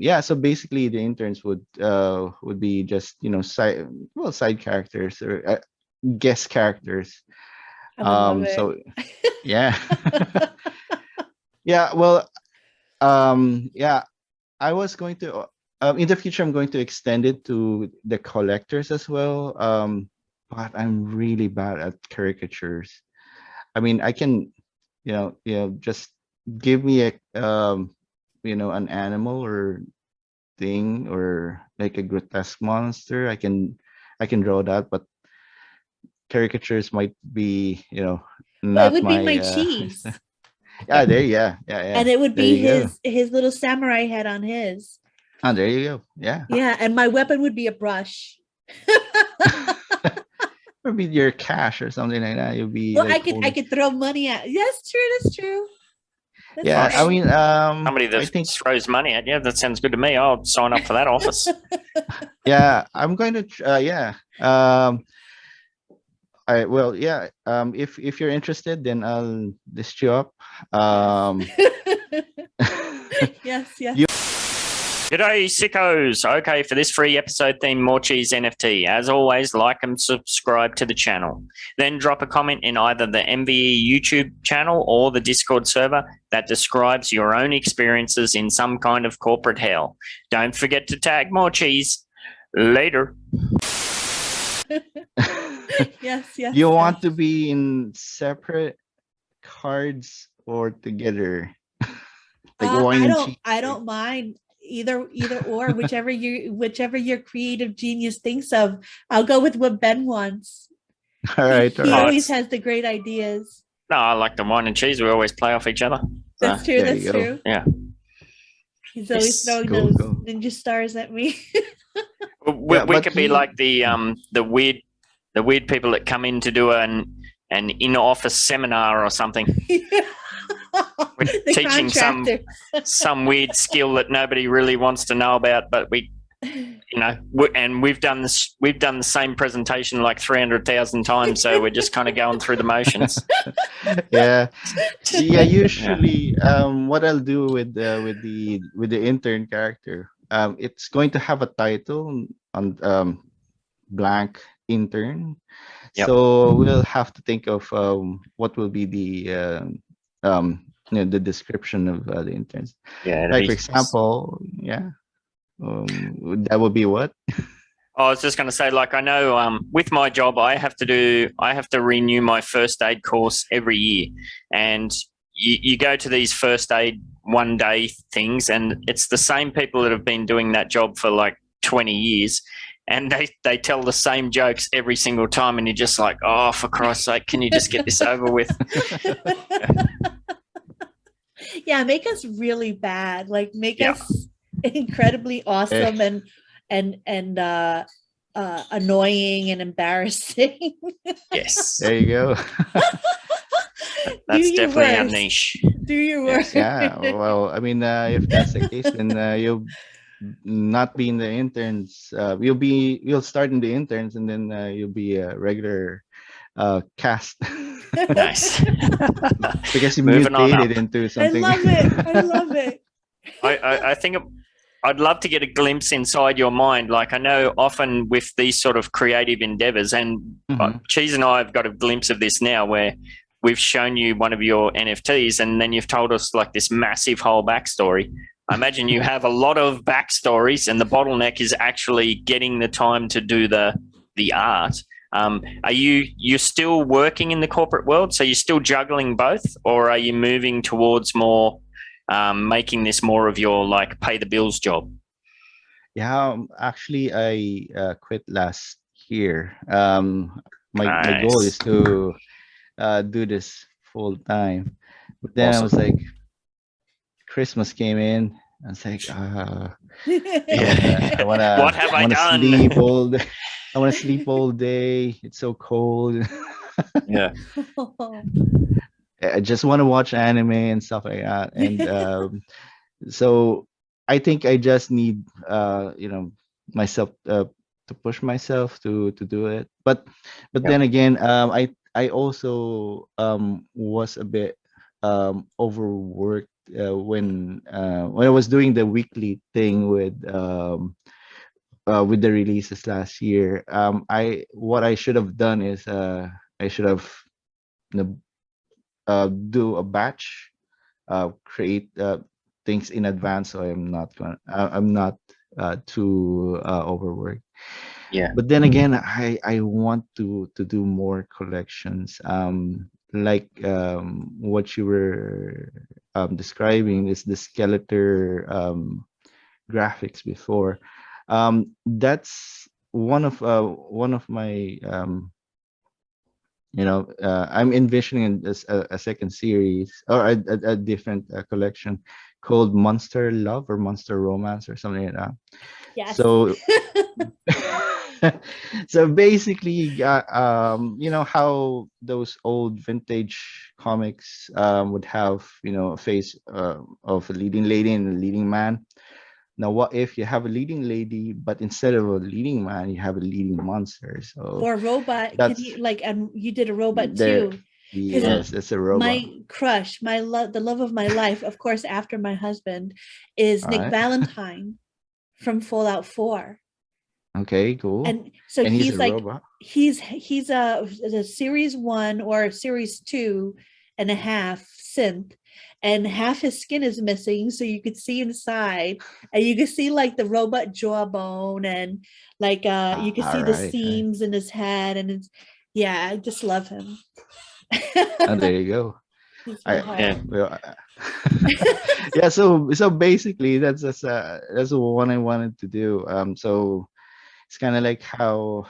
Speaker 5: Yeah, so basically the interns would be just side characters or guest characters.
Speaker 3: I would love it.
Speaker 5: So yeah. Yeah, well, yeah, I was going to in the future I'm going to extend it to the collectors as well. But I'm really bad at caricatures. I mean, I can, just give me a an animal or thing or like a grotesque monster. I can draw that, but caricatures might be,
Speaker 3: Well,
Speaker 5: not
Speaker 3: it would
Speaker 5: my
Speaker 3: be my cheese.
Speaker 5: yeah.
Speaker 3: And it would
Speaker 5: There
Speaker 3: be
Speaker 5: you go.
Speaker 3: his little samurai head on his.
Speaker 5: Oh, there you go. Yeah.
Speaker 3: Yeah, and my weapon would be a brush.
Speaker 5: Or be your cash or something like that. You'll be
Speaker 3: Well,
Speaker 5: like
Speaker 3: I could throw money at. That's true. That's
Speaker 5: yeah,
Speaker 3: right.
Speaker 5: I mean,
Speaker 2: Somebody that
Speaker 5: I think
Speaker 2: throws money at you, that sounds good to me. I'll sign up for that office.
Speaker 5: yeah, I'm going to yeah. If you're interested, then I'll list you up.
Speaker 3: Yes.
Speaker 2: G'day, sickos. Okay, for this free episode theme Morecheeese NFT, as always, like and subscribe to the channel. Then drop a comment in either the MVE YouTube channel or the Discord server that describes your own experiences in some kind of corporate hell. Don't forget to tag Morecheeese. Later.
Speaker 3: Yes.
Speaker 5: You want to be in separate cards or together? Like Whine and Cheese.
Speaker 3: I don't mind either or whichever your creative genius thinks of. I'll go with what Ben wants.
Speaker 5: All right.
Speaker 3: He always has the great ideas.
Speaker 2: No, I like the Whine and Cheese. We always play off each other.
Speaker 3: That's true.
Speaker 5: there
Speaker 3: That's
Speaker 5: you go.
Speaker 3: true.
Speaker 2: Yeah.
Speaker 3: He's always throwing
Speaker 5: Go,
Speaker 3: those
Speaker 5: go.
Speaker 3: ninja stars at me.
Speaker 2: We could be like the weird people that come in to do an in-office seminar or something. We're
Speaker 3: The
Speaker 2: teaching
Speaker 3: contractor.
Speaker 2: some weird skill that nobody really wants to know about, but we've done the same presentation like 300,000 times, so we're just kind of going through the motions.
Speaker 5: Yeah. Usually, what I'll do with the intern character, it's going to have a title on blank intern.
Speaker 2: Yep.
Speaker 5: So we'll have to think of what will be the description of the interns.
Speaker 2: Yeah,
Speaker 5: Like for example, that would be what?
Speaker 2: I was just going to say, like, I know with my job, I have to renew my first aid course every year, and you go to these first aid 1 day things, and it's the same people that have been doing that job for like 20 years. And they tell the same jokes every single time, and you're just like, oh, for Christ's sake, can you just get this over with?
Speaker 3: Yeah, make us really bad. Like make us incredibly awesome and annoying and embarrassing.
Speaker 2: Yes.
Speaker 5: There you go.
Speaker 2: That's definitely our
Speaker 3: worst.
Speaker 2: niche.
Speaker 3: Do your work.
Speaker 5: Yeah. Well, I mean, if that's the case, then you'll not be in the interns. You'll start in the interns, and then you'll be a regular cast.
Speaker 2: Nice.
Speaker 5: Because you
Speaker 2: Moving on
Speaker 5: mutated
Speaker 2: up.
Speaker 5: into
Speaker 3: I
Speaker 5: something.
Speaker 3: love it.
Speaker 2: I think I'd love to get a glimpse inside your mind. Like, I know often with these sort of creative endeavors, and Cheese and I have got a glimpse of this now, where we've shown you one of your NFTs, and then you've told us like this massive whole backstory. I imagine you have a lot of backstories, and the bottleneck is actually getting the time to do the art. Are you're still working in the corporate world? So you're still juggling both, or are you moving towards more making this more of your like pay the bills job?
Speaker 5: Yeah, actually, I quit last year. My goal
Speaker 2: Nice.
Speaker 5: is to do this full time, but then I was like,
Speaker 2: Awesome.
Speaker 5: Christmas came in. I was like,
Speaker 2: Yeah. What have
Speaker 5: I
Speaker 2: I
Speaker 5: wanna
Speaker 2: done?
Speaker 5: sleep all day. I wanna sleep all day. It's so cold.
Speaker 2: Yeah.
Speaker 5: I just want to watch anime and stuff like that. And so I think I just need myself to push myself to do it. But
Speaker 2: Yep.
Speaker 5: then again, I also was a bit overworked when I was doing the weekly thing with the releases last year. I what I should have done is I should have you know, do a batch, create things in advance, so I'm not too overworked.
Speaker 2: Yeah.
Speaker 5: But then again, I want to do more collections. Like what you were describing is the skeleton graphics before. That's one of my I'm envisioning a second series or a different collection called Monster Love or Monster Romance or something like that.
Speaker 3: Yes.
Speaker 5: So so basically you got how those old vintage comics would have a face of a leading lady and a leading man. Now what if you have a leading lady, but instead of a leading man you have a leading monster? So
Speaker 3: Or robot. Can
Speaker 5: that's
Speaker 3: you like, and you did a robot
Speaker 5: there.
Speaker 3: too? Because
Speaker 5: Yes, it's a robot.
Speaker 3: my crush, my love, the love of my life, of course, after my husband, is
Speaker 5: All
Speaker 3: Nick
Speaker 5: right.
Speaker 3: Valentine from Fallout 4.
Speaker 5: Okay, cool.
Speaker 3: And so
Speaker 5: And he's
Speaker 3: he's
Speaker 5: a
Speaker 3: like,
Speaker 5: robot.
Speaker 3: he's a series 1 or series 2.5 synth, and half his skin is missing, so you could see inside, and you could see like the robot jawbone, and like you could
Speaker 5: All
Speaker 3: see the
Speaker 5: right. Right.
Speaker 3: seams in his head, and it's, yeah, I just love him.
Speaker 5: And there you go.
Speaker 3: He's my
Speaker 5: I
Speaker 3: heart.
Speaker 2: Yeah.
Speaker 5: well, yeah. So basically, that's what I wanted to do. So it's kind of like how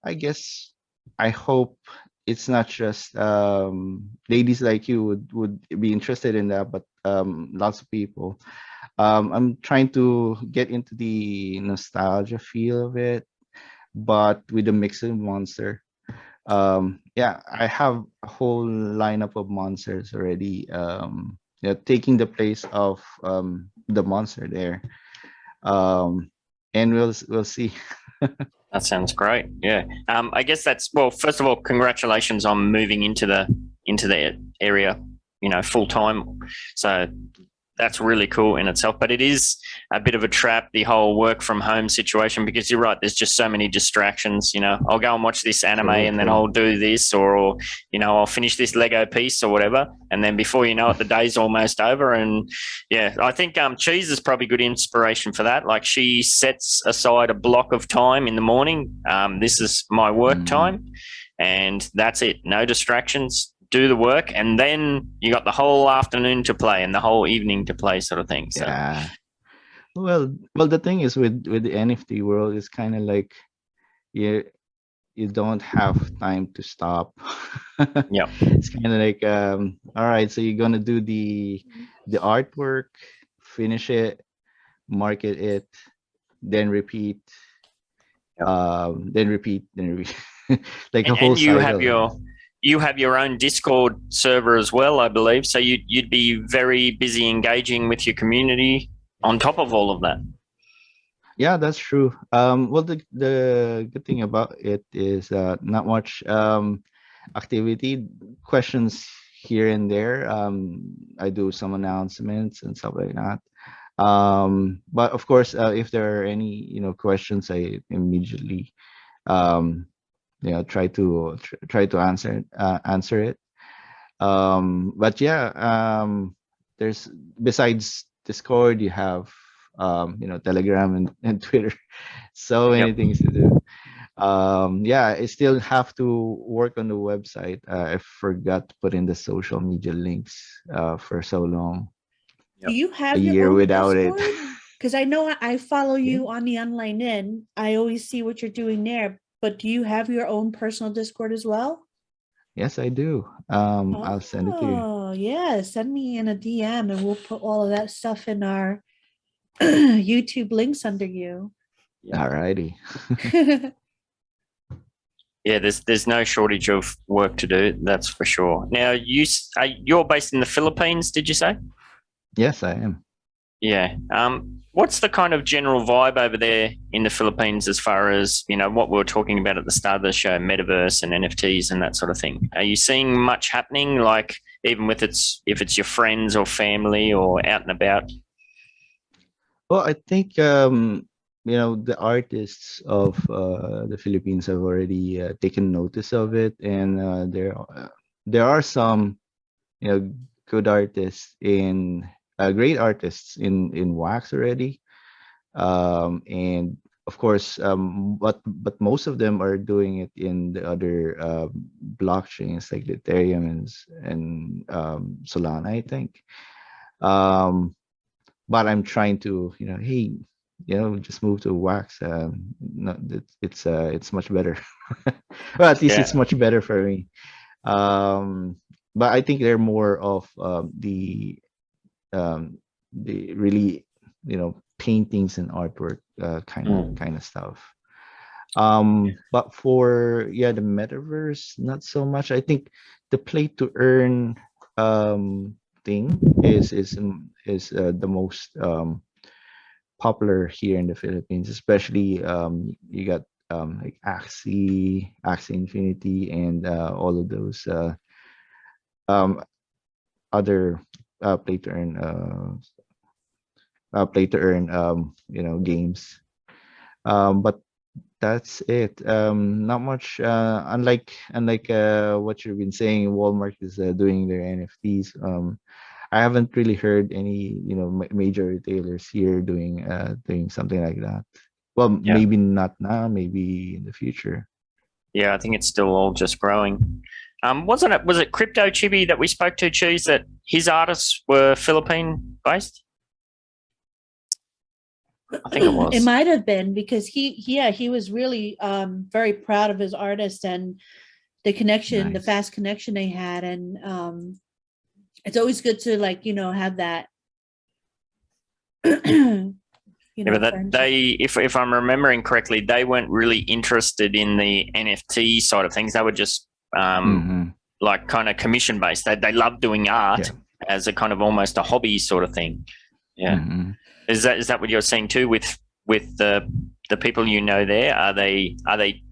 Speaker 5: I guess I hope it's not just ladies like you would be interested in that, but lots of people. I'm trying to get into the nostalgia feel of it, but with a mix of monster. Yeah, I have a whole lineup of monsters already. Taking the place of the monster there. And we'll see.
Speaker 2: That sounds great. Yeah. I guess that's, well, first of all, congratulations on moving into the area, full time. So that's really cool in itself. But it is a bit of a trap, the whole work from home situation, because you're right, there's just so many distractions. I'll go and watch this anime
Speaker 5: True,
Speaker 2: and then
Speaker 5: true.
Speaker 2: I'll do this, or I'll finish this Lego piece or whatever. And then before you know it, the day's almost over. And yeah, I think Cheese is probably good inspiration for that. Like, she sets aside a block of time in the morning. This is my work
Speaker 5: Mm,
Speaker 2: time, and that's it. No distractions, do the work, and then you got the whole afternoon to play and the whole evening to play, sort of thing. So
Speaker 5: yeah. Well, the thing is with the NFT world, it's kind of like you you don't have time to stop.
Speaker 2: yeah.
Speaker 5: It's kind of like all right, so you're gonna do the artwork, finish it, market it, then repeat,
Speaker 2: Yep.
Speaker 5: then repeat, like a whole
Speaker 2: And
Speaker 5: cycle.
Speaker 2: you have your own Discord server as well, I believe. So you'd be very busy engaging with your community on top of all of that.
Speaker 5: Yeah, that's true. Well, the good thing about it is not much activity, questions here and there. I do some announcements and stuff like that. But of course, if there are any questions, I immediately try to answer it. But yeah, there's besides Discord, you have Telegram and Twitter. So many
Speaker 2: Yep.
Speaker 5: things to do. Yeah, I still have to work on the website. I forgot to put in the social media links for so long.
Speaker 3: Do you
Speaker 5: A
Speaker 3: have your
Speaker 5: year
Speaker 3: own
Speaker 5: without it.
Speaker 3: Discord? Because I know I follow you on the online in. I always see what you're doing there. But do you have your own personal Discord as well?
Speaker 5: Yes, I do. I'll send it to you.
Speaker 3: Oh, yeah. Send me in a DM and we'll put all of that stuff in our YouTube links under you.
Speaker 5: Alrighty.
Speaker 2: Yeah, there's no shortage of work to do. That's for sure. Now, you're based in the Philippines, did you say?
Speaker 5: Yes, I am.
Speaker 2: Yeah. What's the kind of general vibe over there in the Philippines as far as, what we were talking about at the start of the show, Metaverse and NFTs and that sort of thing? Are you seeing much happening, like even if it's your friends or family or out and about?
Speaker 5: Well, I think the artists of the Philippines have already taken notice of it, and there are some good artists great artists in wax already, and of course, but most of them are doing it in the other blockchains like Ethereum and Solana, I think. But I'm trying to, hey, just move to wax. No, it's much better. Well, at least it's much better for me. But I think they're more of the really, paintings and artwork kind of stuff. But for the Metaverse, not so much. I think the play to earn thing is the most popular here in the Philippines, especially you got like Axie Infinity, and all of those other play to earn games. But that's it. Not much. Unlike what you've been saying, Walmart is doing their NFTs. I haven't really heard any major retailers here doing something like that. Well, maybe not now, maybe in the future.
Speaker 2: Yeah, I think it's still all just growing. Was it Crypto Chibi that we spoke to, Cheese, that his artists were Philippine based? I think it was.
Speaker 3: It might have been, because he was really very proud of his artist and the connection, the fast connection they had. And it's always good to have that.
Speaker 2: But if I'm remembering correctly, they weren't really interested in the NFT side of things. They were just like kind of commission based. They love doing art as a kind of almost a hobby sort of thing. Yeah. Mm-hmm. Is that what you're seeing too with the people there? Are they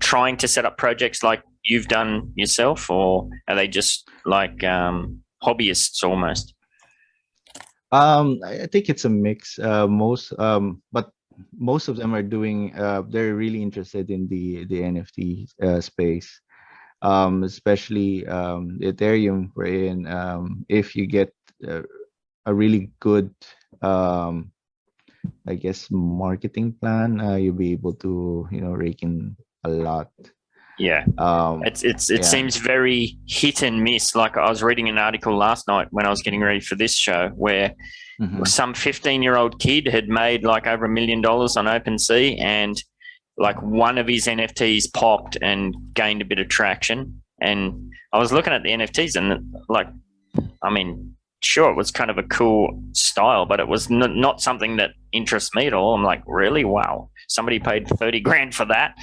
Speaker 2: trying to set up projects like you've done yourself, or are they just like hobbyists almost?
Speaker 5: I think it's a mix. But most of them are doing. They're really interested in the NFT space, especially Ethereum. Wherein if you get a really good I guess marketing plan, you'll be able to rake in a lot.
Speaker 2: Yeah, it seems very hit and miss. Like I was reading an article last night when I was getting ready for this show, where some 15-year-old kid had made like over $1 million on OpenSea, and like one of his NFTs popped and gained a bit of traction. And I was looking at the NFTs, and like, I mean, sure, it was kind of a cool style, but it was not something that interests me at all. I'm like, really? Wow. Somebody paid 30 grand for that.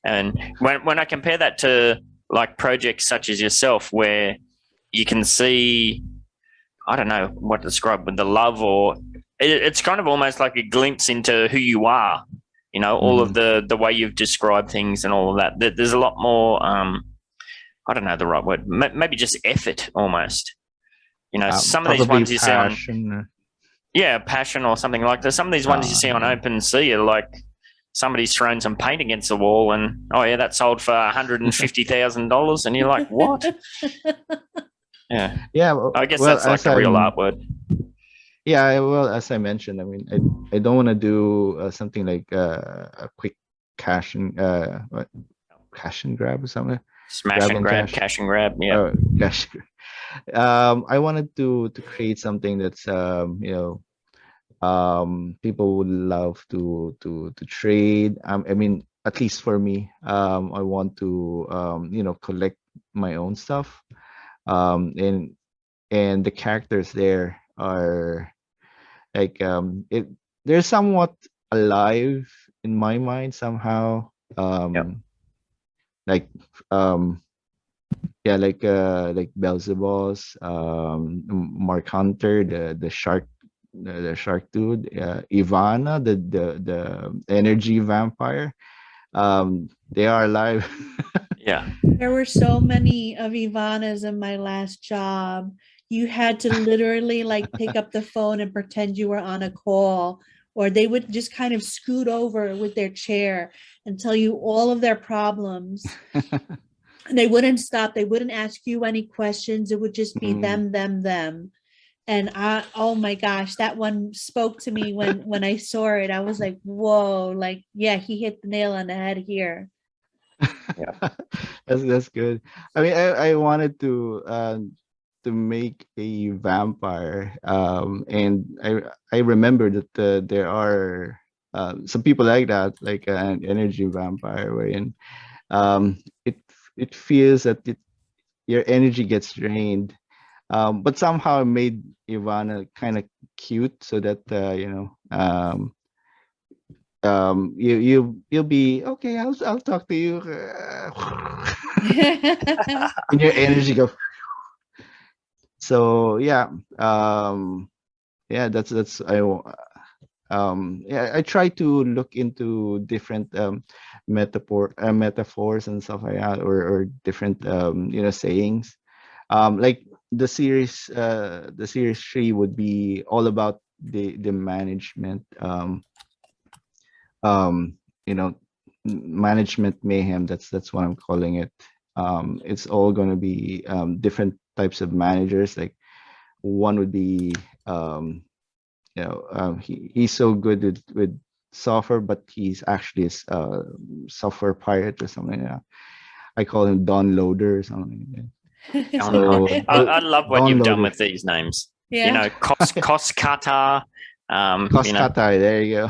Speaker 2: And when I compare that to like projects such as yourself, where you can see, I don't know what to describe, with the love, or it's kind of almost like a glimpse into who you are, all of the way you've described things and all of that. There's a lot more, I don't know the right word, maybe just effort almost. Some of these ones you see on, passion or something like that. Some of these ones you see on OpenSea are like somebody's thrown some paint against the wall, and that sold for $150,000, and you're like, what?
Speaker 5: Yeah. Well,
Speaker 2: I guess that's like a real artwork.
Speaker 5: Yeah. Well, as I mentioned, I mean, I don't want to do something like a quick cash and grab or something.
Speaker 2: Smash and grab, cash and grab. Yeah.
Speaker 5: Cash. I wanted to create something that's People would love to trade. I mean, at least for me, I want to collect my own stuff. And the characters there are like it they're somewhat alive in my mind somehow.
Speaker 2: Yep.
Speaker 5: Like yeah, like Beelzebub's, Mark Hunter, the shark, the shark dude, Ivana, the energy vampire. They are alive.
Speaker 2: Yeah.
Speaker 3: There were so many of Ivana's in my last job. You had to literally like pick up the phone and pretend you were on a call, or they would just kind of scoot over with their chair and tell you all of their problems. And they wouldn't stop. They wouldn't ask you any questions. It would just be them, them, them. And oh my gosh, that one spoke to me when I saw it. I was like, whoa, like, yeah, he hit the nail on the head here.
Speaker 2: Yeah.
Speaker 5: That's good. I mean, I wanted to make a vampire, and I remember that there are some people like that, like an energy vampire, wherein it feels that your energy gets drained, but somehow I made Ivana kind of cute so that you'll be okay. I'll talk to you. And your energy go. So yeah, that's I try to look into different metaphors and stuff like that, or different sayings. Like the series 3 would be all about the management, you know management mayhem. That's what I'm calling it. It's all going to be different types of managers. Like one would be he's so good with software, but he's actually a software pirate or something like that. I call him Don Loader or something like that. So
Speaker 2: I love what you've done
Speaker 5: Downloader.
Speaker 2: with these names.
Speaker 3: Yeah.
Speaker 2: You know, cost cutter,
Speaker 5: Cost cutter, there you go.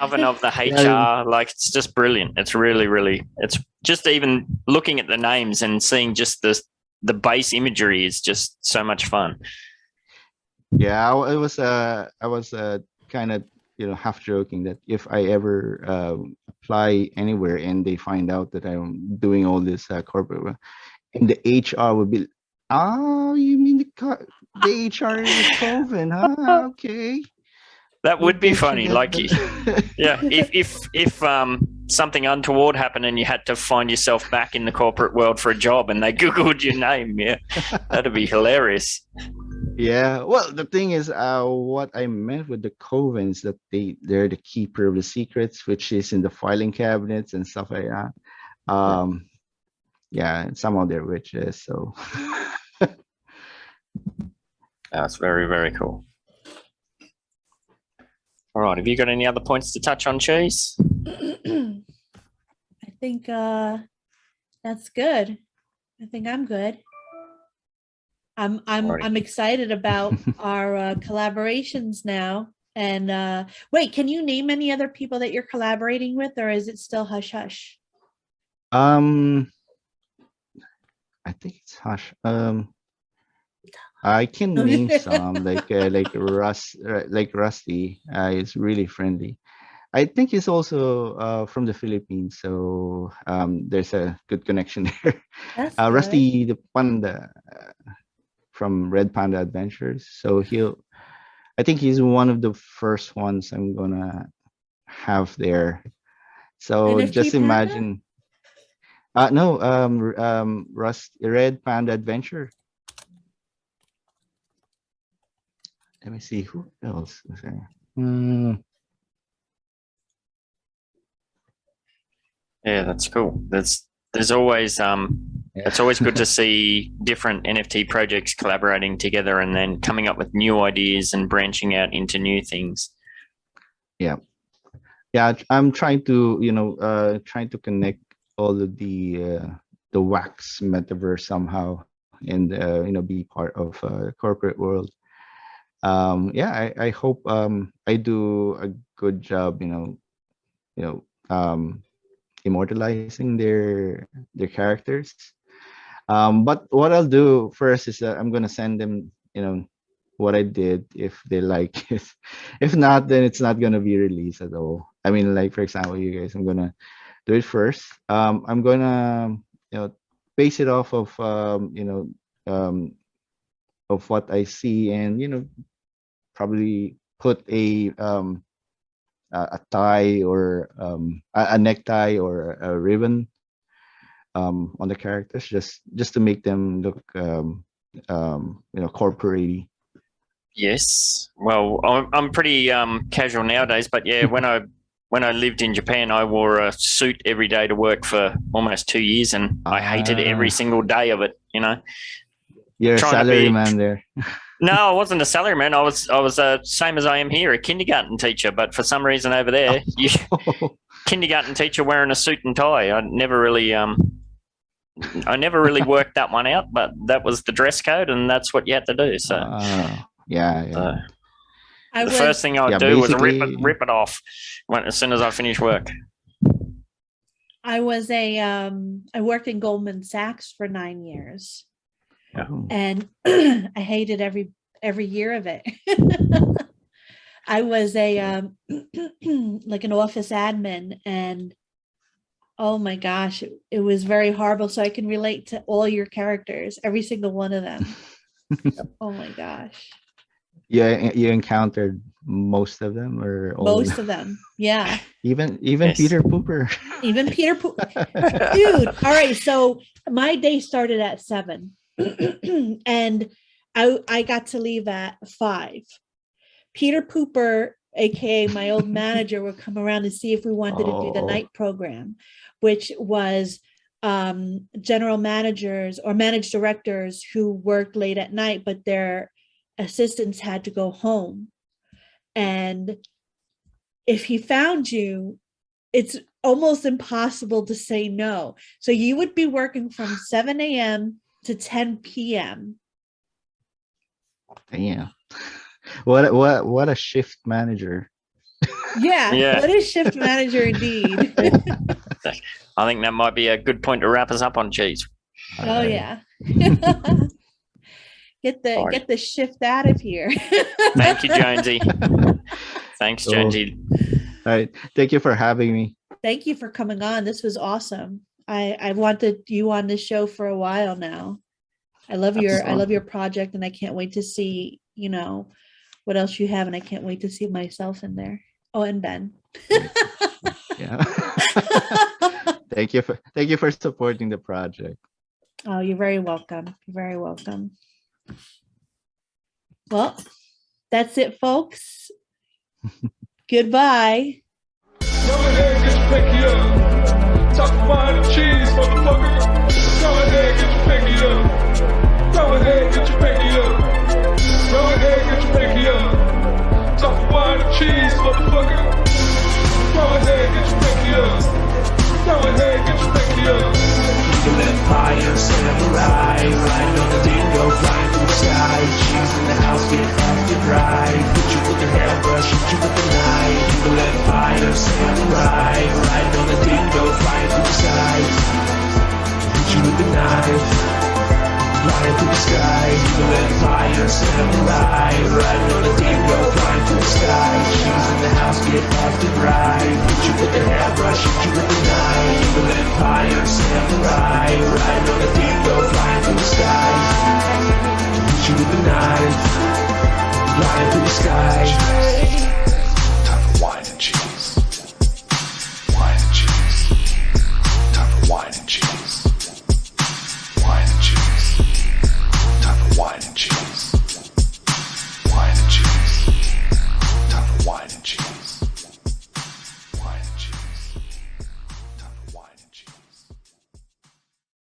Speaker 2: oven of the HR.
Speaker 5: Yeah.
Speaker 2: Like, it's just brilliant. It's really, really, it's just even looking at the names and seeing just the base imagery is just so much fun.
Speaker 5: Yeah, I was kind of half joking that if I ever apply anywhere and they find out that I'm doing all this corporate work, and the HR would be, oh, you mean the HR is Coven, huh? Okay.
Speaker 2: That would be
Speaker 5: We'll get
Speaker 2: funny.
Speaker 5: you
Speaker 2: Like,
Speaker 5: that.
Speaker 2: yeah, if something untoward happened and you had to find yourself back in the corporate world for a job and they Googled your name, yeah, that'd be hilarious.
Speaker 5: Yeah, well, the thing is, what I meant with the covens, that they're the keeper of the secrets, which is in the filing cabinets and stuff like that. Yeah, and some of they're witches. So
Speaker 2: That's very, very cool. All right, have you got any other points to touch on, Cheese?
Speaker 3: I think that's good. I think I'm good. I'm excited about our collaborations now. And wait, can you name any other people that you're collaborating with, or is it still hush hush?
Speaker 5: I think it's hush. I can name some like Rusty. Is really friendly. I think he's also from the Philippines, so there's a good connection there.
Speaker 3: That's
Speaker 5: Rusty the Panda from Red Panda Adventures. So I think he's one of the first ones I'm gonna have there. So
Speaker 3: NFT
Speaker 5: just
Speaker 3: Panda?
Speaker 5: imagine. No, Red Panda Adventure. Let me see who else is there.
Speaker 2: Yeah, that's cool. There's always it's always good to see different NFT projects collaborating together and then coming up with new ideas and branching out into new things.
Speaker 5: Yeah, I'm trying to trying to connect all of the wax metaverse somehow, and be part of corporate world. yeah, I hope I do a good job, immortalizing their characters. But what I'll do first is that I'm gonna send them, what I did if they like it. If not, then it's not gonna be released at all. I mean, like for example, you guys, I'm gonna do it first. I'm gonna, base it off of of what I see, and probably put a tie or a necktie or a ribbon on the characters, just to make them look corporate.
Speaker 2: Yes. Well, I'm pretty casual nowadays, but yeah, when I lived in Japan, I wore a suit every day to work for almost 2 years, and I hated every single day of it.
Speaker 5: You're a salaryman there.
Speaker 2: No, I wasn't a salaryman. I was same as I am here, a kindergarten teacher. But for some reason over there, kindergarten teacher wearing a suit and tie. I never really worked that one out. But that was the dress code, and that's what you had to do. So
Speaker 5: yeah.
Speaker 2: The first thing I would do was rip it off as soon as I finished work.
Speaker 3: I was I worked in Goldman Sachs for 9 years.
Speaker 2: Yeah.
Speaker 3: And I hated every year of it. I was like an office admin, and oh my gosh, it was very horrible. So I can relate to all your characters, every single one of them. Oh my gosh.
Speaker 5: Yeah, you encountered most of them, or all
Speaker 3: most of them? Yeah.
Speaker 5: Even
Speaker 2: Yes.
Speaker 5: Peter Pooper.
Speaker 3: Even Peter Pooper. Dude. All right. So my day started at 7. And I got to leave at 5. Peter Pooper, aka my old manager, would come around and see if we wanted to do the night program, which was general managers or managed directors who worked late at night, but their assistants had to go home. And if he found you, it's almost impossible to say no. So you would be working from 7 a.m. to 10 p.m.
Speaker 5: Damn. What a shift manager.
Speaker 3: Yeah. What is shift manager indeed?
Speaker 2: I think that might be a good point to wrap us up on, Cheese.
Speaker 3: Oh yeah. Get the shift out of here.
Speaker 2: Thank you, Jonesy. Thanks, Jonesy.
Speaker 5: All right. Thank you for having me.
Speaker 3: Thank you for coming on. This was awesome. I wanted you on this show for a while now. I love your project, and I can't wait to see, what else you have, and I can't wait to see myself in there. Oh, and Ben.
Speaker 5: Yeah. Thank you for supporting the project.
Speaker 3: Oh, you're very welcome. You're very welcome. Well, that's it, folks. Goodbye.
Speaker 4: Go ahead, get your pinky up. Talk wine and cheese, motherfucker. Go ahead, get your pinky up. Go ahead, get your pinky up. Go ahead, get your pinky up. Talk wine and cheese, motherfucker. Go ahead, get your pinky up. Go ahead, get your pinky up. Eagle Empire, samurai, riding on the dingo, flying through the sky. Cheese in the house, get active right. Hit you with the hairbrush, hit you with the knife. Eagle Empire, samurai, riding on the dingo, flying through the sky. Hit you with the knife, flying through the sky. Eagle Empire, samurai, riding on the dingo, flying through the sky. Cheese in the house, get active right. Hit you with the hairbrush, hit you with the knife. Eagle Empire, samurai, riding on the dingo, flying through the sky. Hit you with the knife, flying through the sky.